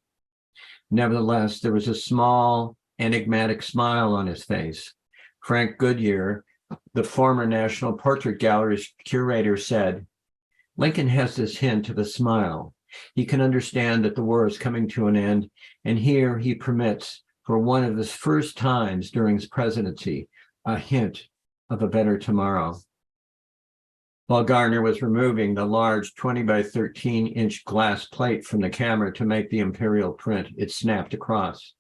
Nevertheless, there was a small, enigmatic smile on his face. Frank Goodyear, the former National Portrait Gallery's curator, said, "Lincoln has this hint of a smile. He can understand that the war is coming to an end, and here he permits, for one of his first times during his presidency, a hint of a better tomorrow." While Garner was removing the large 20 by 13-inch glass plate from the camera to make the imperial print, it snapped across.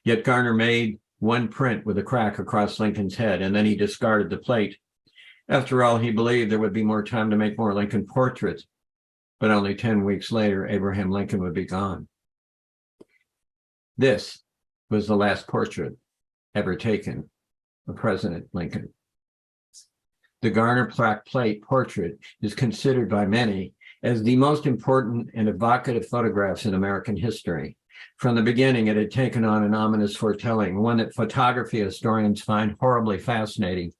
Yet Garner made one print with a crack across Lincoln's head, and then he discarded the plate. After all, he believed there would be more time to make more Lincoln portraits, but only 10 weeks later, Abraham Lincoln would be gone. This was the last portrait ever taken of President Lincoln. The Garner plaque plate portrait is considered by many as the most important and evocative photographs in American history. From the beginning, it had taken on an ominous foretelling, one that photography historians find horribly fascinating.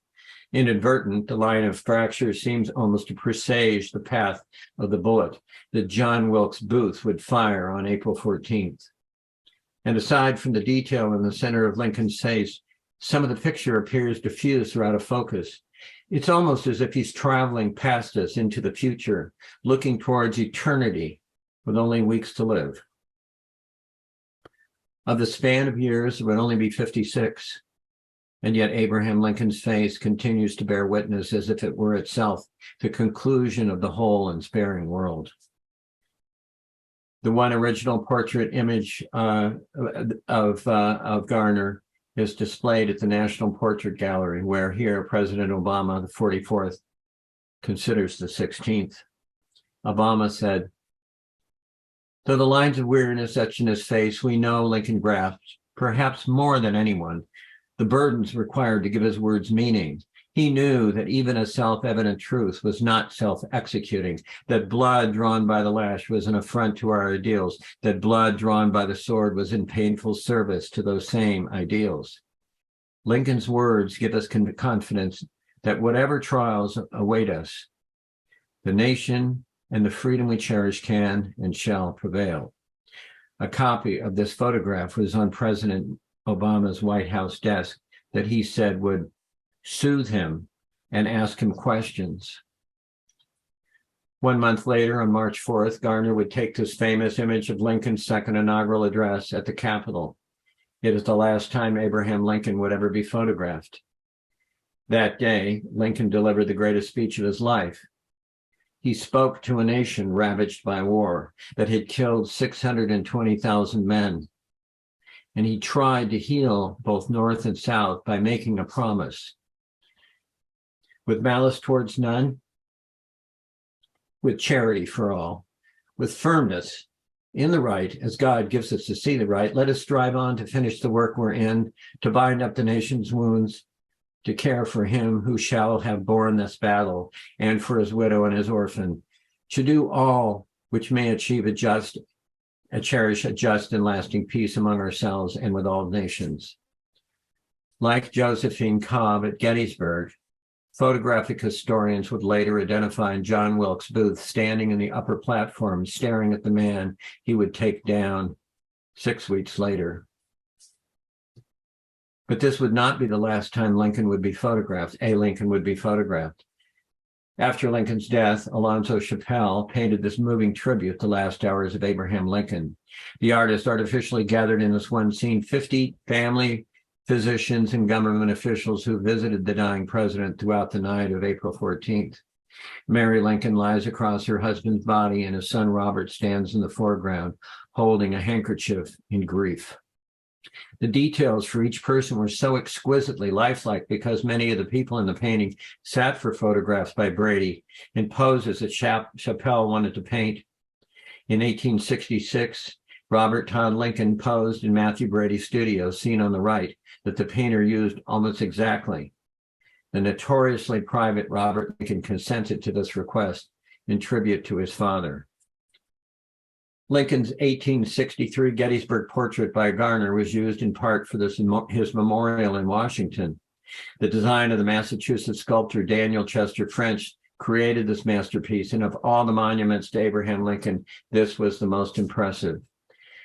Inadvertent, the line of fracture seems almost to presage the path of the bullet that John Wilkes Booth would fire on April 14th. And aside from the detail in the center of Lincoln's face, some of the picture appears diffused or out of focus. It's almost as if he's traveling past us into the future, looking towards eternity with only weeks to live. Of the span of years, it would only be 56. And yet Abraham Lincoln's face continues to bear witness as if it were itself the conclusion of the whole and sparing world. The one original portrait image of Garner is displayed at the National Portrait Gallery, where here President Obama, the 44th, considers the 16th. Obama said, "Though the lines of weariness etched in his face, we know Lincoln grasped, perhaps more than anyone, the burdens required to give his words meaning. He knew that even a self-evident truth was not self-executing, that blood drawn by the lash was an affront to our ideals, that blood drawn by the sword was in painful service to those same ideals. Lincoln's words give us confidence that whatever trials await us, the nation and the freedom we cherish can and shall prevail." A copy of this photograph was on President Obama's White House desk that he said would soothe him and ask him questions. 1 month later, on March 4th, Garner would take this famous image of Lincoln's second inaugural address at the Capitol. It is the last time Abraham Lincoln would ever be photographed. That day, Lincoln delivered the greatest speech of his life. He spoke to a nation ravaged by war that had killed 620,000 men. And he tried to heal both North and South by making a promise. With malice towards none, with charity for all, with firmness in the right, as God gives us to see the right, let us strive on to finish the work we're in, to bind up the nation's wounds, to care for him who shall have borne this battle, and for his widow and his orphan, to do all which may achieve cherish a just and lasting peace among ourselves and with all nations. Like Josephine Cobb at Gettysburg, photographic historians would later identify John Wilkes Booth standing in the upper platform, staring at the man he would take down 6 weeks later. But this would not be the last time Lincoln would be photographed. Lincoln would be photographed. After Lincoln's death, Alonzo Chappelle painted this moving tribute, The Last Hours of Abraham Lincoln. The artist artificially gathered in this one scene 50 family, physicians, and government officials who visited the dying president throughout the night of April 14th. Mary Lincoln lies across her husband's body, and his son Robert stands in the foreground, holding a handkerchief in grief. The details for each person were so exquisitely lifelike because many of the people in the painting sat for photographs by Brady and poses that Chappelle wanted to paint. In 1866, Robert Todd Lincoln posed in Matthew Brady's studio, seen on the right, that the painter used almost exactly. The notoriously private Robert Lincoln consented to this request in tribute to his father. Lincoln's 1863 Gettysburg portrait by Garner was used in part for his memorial in Washington. The design of the Massachusetts sculptor Daniel Chester French created this masterpiece, and of all the monuments to Abraham Lincoln, this was the most impressive.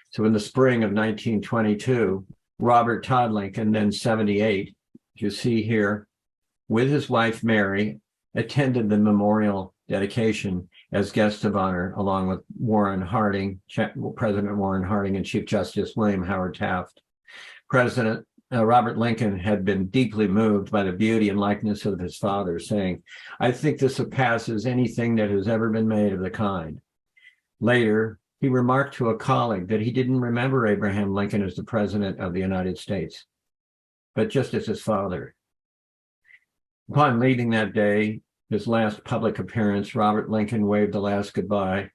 So in the spring of 1922, Robert Todd Lincoln, then 78, as you see here, with his wife Mary, attended the memorial dedication as guests of honor, along with President Warren Harding and Chief Justice William Howard Taft. President Robert Lincoln had been deeply moved by the beauty and likeness of his father, saying, "I think this surpasses anything that has ever been made of the kind." Later, he remarked to a colleague that he didn't remember Abraham Lincoln as the President of the United States, but just as his father. Upon leaving that day, his last public appearance, Robert Lincoln waved a last goodbye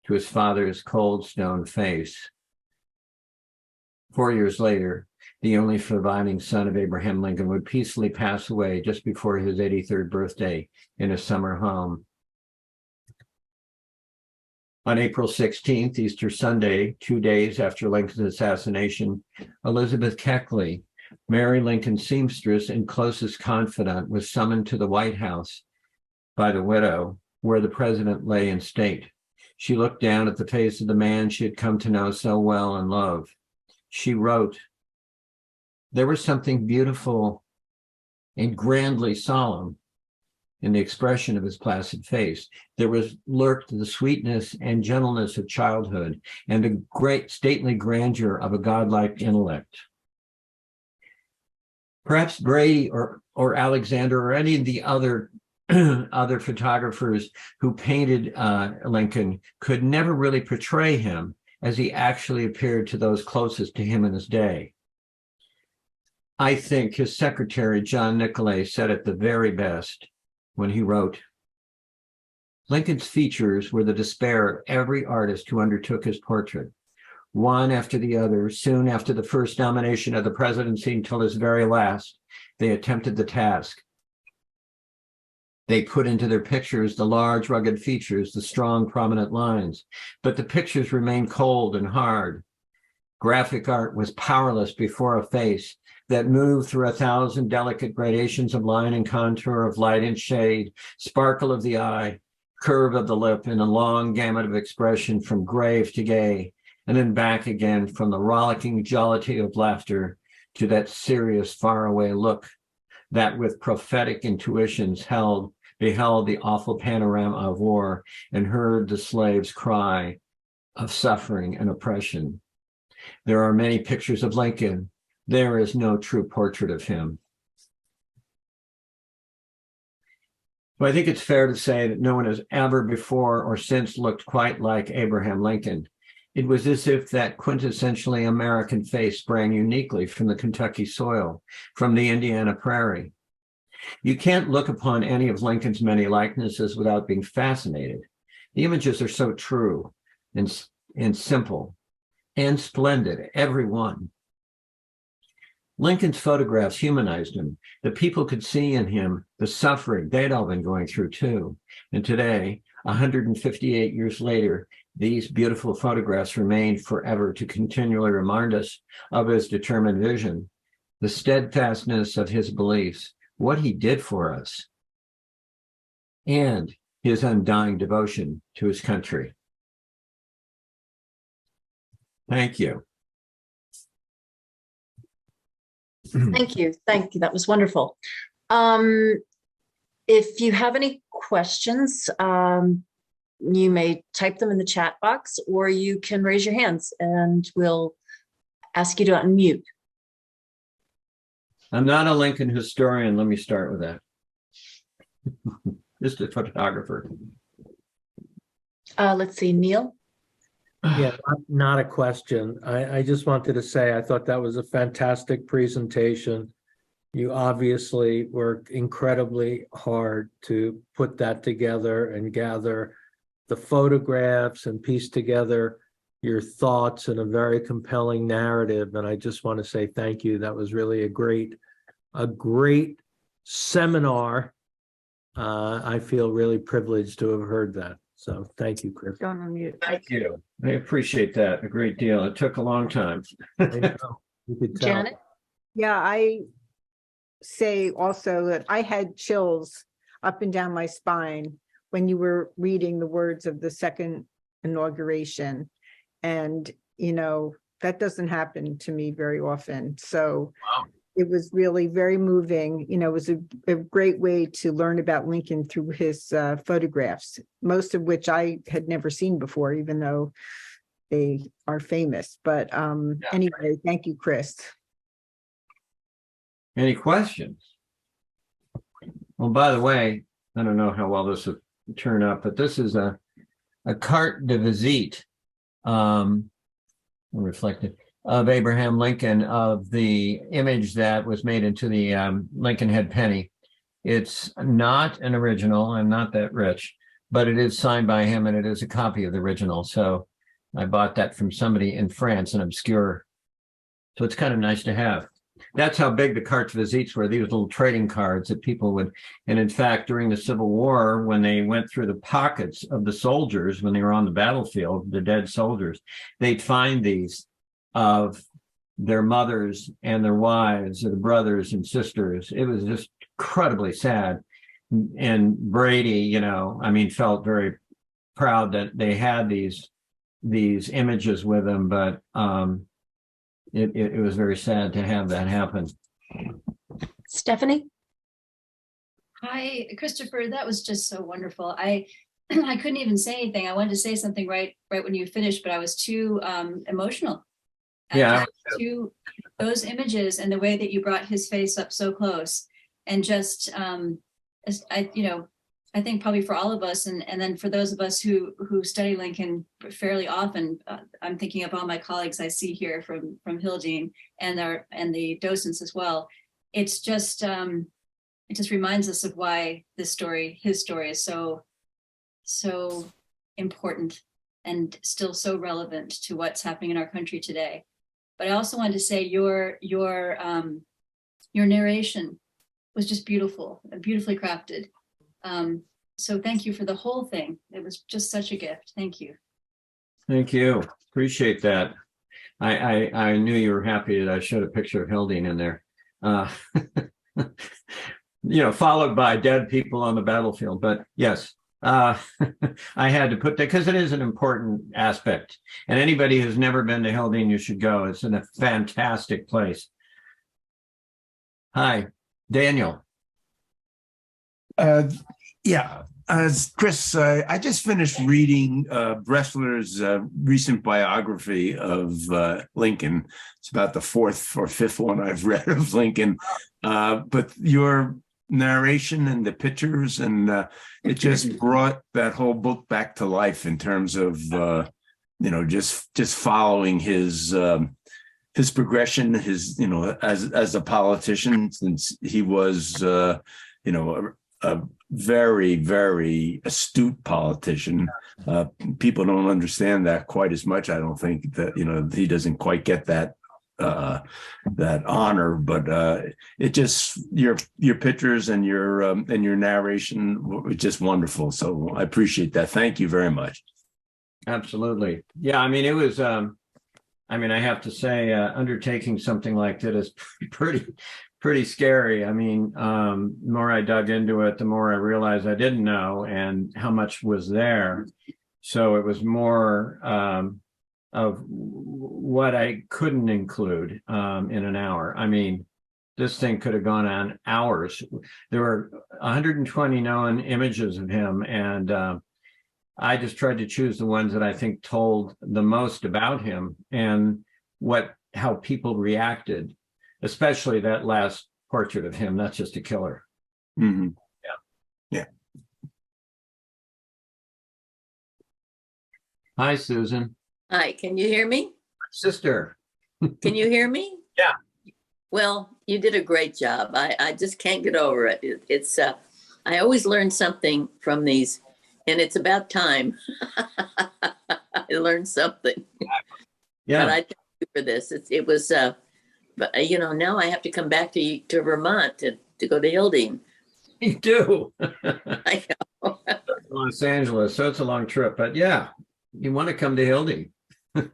to his father's cold stone face. 4 years later, the only surviving son of Abraham Lincoln would peacefully pass away just before his 83rd birthday in a summer home. On April 16th, Easter Sunday, 2 days after Lincoln's assassination, Elizabeth Keckley, Mary Lincoln's seamstress and closest confidant, was summoned to the White House by the widow, where the president lay in state. She looked down at the face of the man she had come to know so well and love. She wrote, "There was something beautiful and grandly solemn in the expression of his placid face. There lurked the sweetness and gentleness of childhood and the great stately grandeur of a godlike intellect." Perhaps Brady or Alexander or any of the other photographers who painted Lincoln could never really portray him as he actually appeared to those closest to him in his day. I think his secretary, John Nicolay, said it the very best when he wrote, "Lincoln's features were the despair of every artist who undertook his portrait. One after the other, soon after the first nomination of the presidency until his very last, they attempted the task. They put into their pictures the large, rugged features, the strong, prominent lines, but the pictures remained cold and hard. Graphic art was powerless before a face that moved through 1,000 delicate gradations of line and contour, of light and shade, sparkle of the eye, curve of the lip, and a long gamut of expression from grave to gay. and then back again from the rollicking jollity of laughter to that serious faraway look that with prophetic intuitions beheld the awful panorama of war and heard the slaves' cry of suffering and oppression. There are many pictures of Lincoln. There is no true portrait of him. So I think it's fair to say that no one has ever before or since looked quite like Abraham Lincoln. It was as if that quintessentially American face sprang uniquely from the Kentucky soil, from the Indiana prairie. You can't look upon any of Lincoln's many likenesses without being fascinated. The images are so true and simple and splendid, every one. Lincoln's photographs humanized him. The people could see in him the suffering they'd all been going through too. And today, 158 years later, these beautiful photographs remain forever to continually remind us of his determined vision, the steadfastness of his beliefs, what he did for us, and his undying devotion to his country. Thank you. Thank you. Thank you. That was wonderful. If you have any questions, you may type them in the chat box, or you can raise your hands and we'll ask you to unmute. I'm not a Lincoln historian. Let me start with that. Just a photographer. Let's see, Neil. Yeah, not a question. I just wanted to say I thought that was a fantastic presentation. You obviously worked incredibly hard to put that together and gather the photographs and piece together your thoughts in a very compelling narrative. And I just want to say thank you. That was really a great seminar. I feel really privileged to have heard that. So thank you, Chris. Going on mute. Thank you. I appreciate that a great deal. It took a long time. I know. You could tell. Janet? Yeah, I say also that I had chills up and down my spine when you were reading the words of the second inauguration. And, you know, that doesn't happen to me very often. So wow. It was really very moving. You know, it was a great way to learn about Lincoln through his photographs, most of which I had never seen before, even though they are famous. But anyway, thank you, Chris. Any questions? Well, by the way, I don't know how well this will turn out, but this is a carte de visite, reflected, of Abraham Lincoln, of the image that was made into the Lincoln head penny. It's not an original. I'm not that rich, but it is signed by him, and it is a copy of the original. So I bought that from somebody in France, an obscure. So it's kind of nice to have. That's how big the carte visites were. These little trading cards that people would, and in fact, during the Civil War, when they went through the pockets of the soldiers, when they were on the battlefield, the dead soldiers, they'd find these of their mothers and their wives, or the brothers and sisters. It was just incredibly sad. And Brady, you know, I mean, felt very proud that they had these images with them, but it was very sad to have that happen. Stephanie? Hi, Christopher. That was just so wonderful. I couldn't even say anything. I wanted to say something right when you finished, but I was too emotional. Yeah. To those images and the way that you brought his face up so close, and just I think probably for all of us, and then for those of us who study Lincoln fairly often, I'm thinking of all my colleagues I see here from Hildene and the docents as well. It's just it just reminds us of why his story is so important and still so relevant to what's happening in our country today. But I also wanted to say your narration was just beautiful, beautifully crafted. So thank you for the whole thing. It was just such a gift. Thank you. Thank you. Appreciate that. I knew you were happy that I showed a picture of Hildene in there. You know, followed by dead people on the battlefield. But yes, I had to put that because it is an important aspect. And anybody who's never been to Hildene, you should go. It's in a fantastic place. Hi, Daniel. Yeah, Chris, I just finished reading Bressler's recent biography of Lincoln. It's about the fourth or fifth one I've read of Lincoln. But your narration and the pictures, and it just brought that whole book back to life in terms of just following his progression, his as a politician, since he was a very, very astute politician. People don't understand that quite as much. I don't think that, he doesn't quite get that honor, but it just, your pictures and your narration was just wonderful. So I appreciate that. Thank you very much. Absolutely. Yeah. I mean, it was, I have to say, undertaking something like that is pretty scary. I mean, the more I dug into it, the more I realized I didn't know and how much was there. So it was more of what I couldn't include in an hour. I mean, this thing could have gone on hours. There were 120 known images of him, and I just tried to choose the ones that I think told the most about him and how people reacted. Especially that last portrait of him. That's just a killer. Mm-hmm. Yeah. Hi, Susan. Hi, can you hear me? Sister. Can you hear me? Yeah. Well, you did a great job. I just can't get over it. It's I always learn something from these, and it's about time. I learned something. Yeah. But I thank you for this. It was but now I have to come back to Vermont to go to Hildene. You do. I know. Los Angeles, so it's a long trip, but yeah, you want to come to Hildene.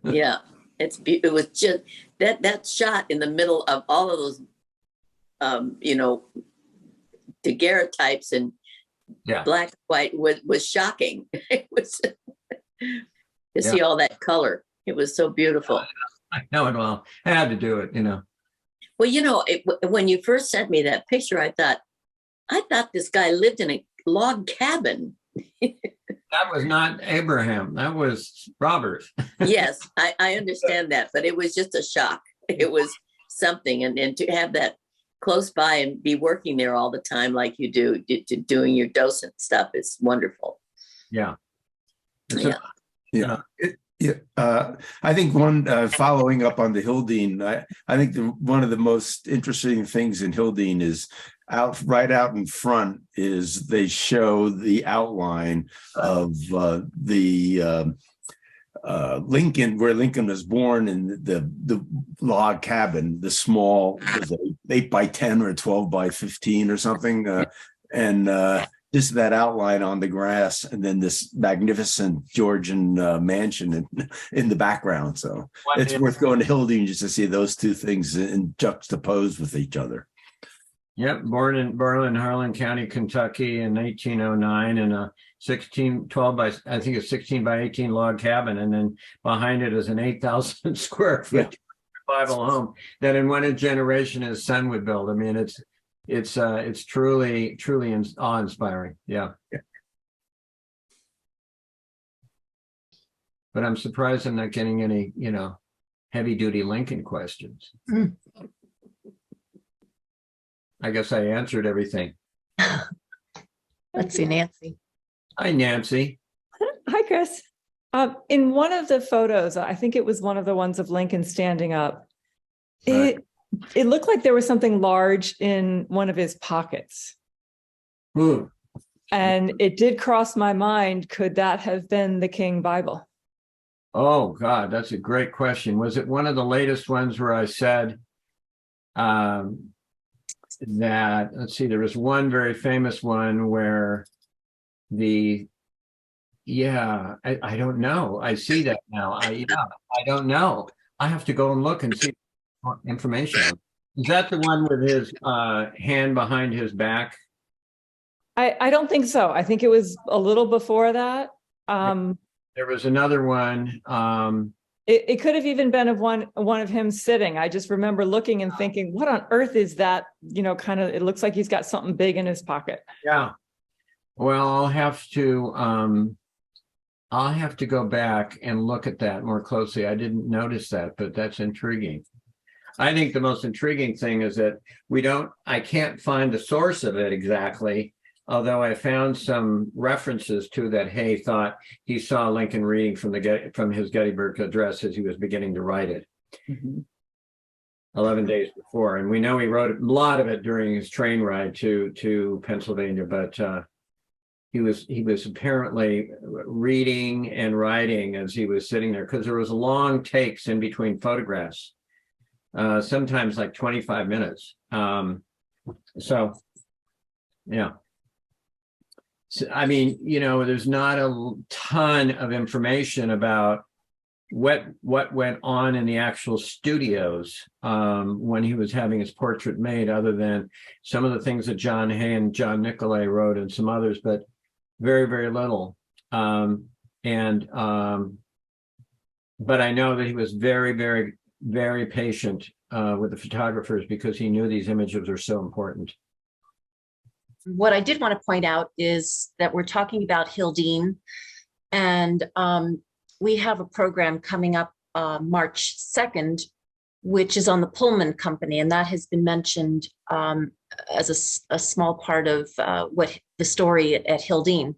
Yeah, it was just that shot in the middle of all of those daguerreotypes and black and white was shocking. It was to see all that color. It was so beautiful. I know it well. I had to do it, Well, when you first sent me that picture, I thought this guy lived in a log cabin. That was not Abraham. That was Robert. Yes, I understand that, but it was just a shock. It was something, and to have that close by and be working there all the time like you do, doing your docent stuff is wonderful. Yeah. I think one following up on the Hildene, I think one of the most interesting things in Hildene is right out in front is they show the outline of the Lincoln, where Lincoln was born, in the log cabin, the small, was it 8 by 10 or 12 by 15 or something, and just that outline on the grass, and then this magnificent Georgian mansion in the background. So it's worth going to Hildene just to see those two things in juxtaposed with each other. Yep, born in Berlin, Harlan County, Kentucky in 1809 in a 16 by 18 log cabin, and then behind it is an 8,000 square foot survival home that in one generation his son would build. I mean, it's truly awe-inspiring. Yeah. But I'm surprised I'm not getting any, heavy-duty Lincoln questions. I guess I answered everything. Let's see, Nancy. Hi, Nancy. Hi, Chris. In one of the photos, I think it was one of the ones of Lincoln standing up, it looked like there was something large in one of his pockets. Ooh. And it did cross my mind, could that have been the King Bible? Oh, God, that's a great question. Was it one of the latest ones where I said that, let's see, there was one very famous one where I don't know. I see that now. I don't know. I have to go and look and see information. Is that the one with his hand behind his back? I don't think so. I think it was a little before that. There was another one. It could have even been of one of him sitting. I just remember looking and thinking, what on earth is that? You know, kind of, it looks like he's got something big in his pocket. Yeah. Well, I'll have to go back and look at that more closely. I didn't notice that, but that's intriguing. I think the most intriguing thing is that I can't find the source of it exactly, although I found some references to that Hay thought he saw Lincoln reading from his Gettysburg Address as he was beginning to write it 11 days before. And we know he wrote a lot of it during his train ride to Pennsylvania, but he was apparently reading and writing as he was sitting there, because there was long takes in between photographs, sometimes like 25 minutes. So, yeah. So, I mean, there's not a ton of information about what went on in the actual studios when he was having his portrait made, other than some of the things that John Hay and John Nicolay wrote and some others, but very, very little. But I know that he was very, very, very patient with the photographers, because he knew these images are so important. What I did want to point out is that we're talking about Hildene, and we have a program coming up March 2nd, which is on the Pullman Company, and that has been mentioned as a small part of what the story at Hildene,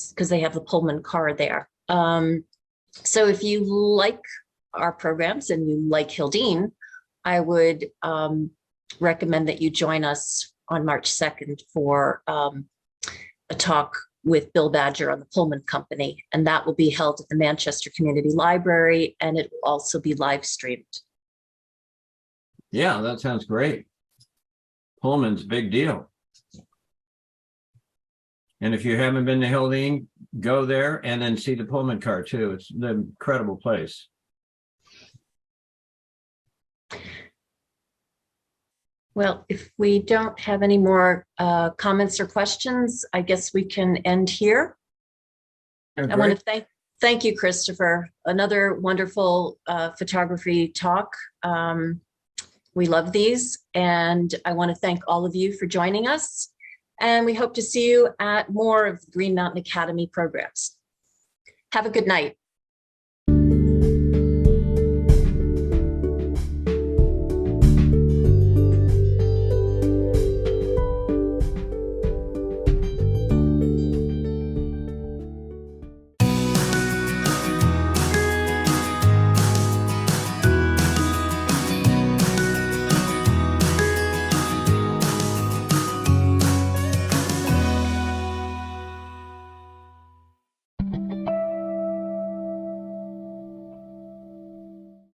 because they have the Pullman car there. So if you like our programs and you like Hildene, I would recommend that you join us on March 2nd for a talk with Bill Badger on the Pullman Company, and that will be held at the Manchester Community Library, and it will also be live streamed. Yeah, that sounds great. Pullman's a big deal. And if you haven't been to Hildene, go there and then see the Pullman car too. It's an incredible place. Well, if we don't have any more comments or questions, I guess we can end here. I want to thank you, Christopher. Another wonderful photography talk. We love these, and I want to thank all of you for joining us. And we hope to see you at more of the Green Mountain Academy programs. Have a good night.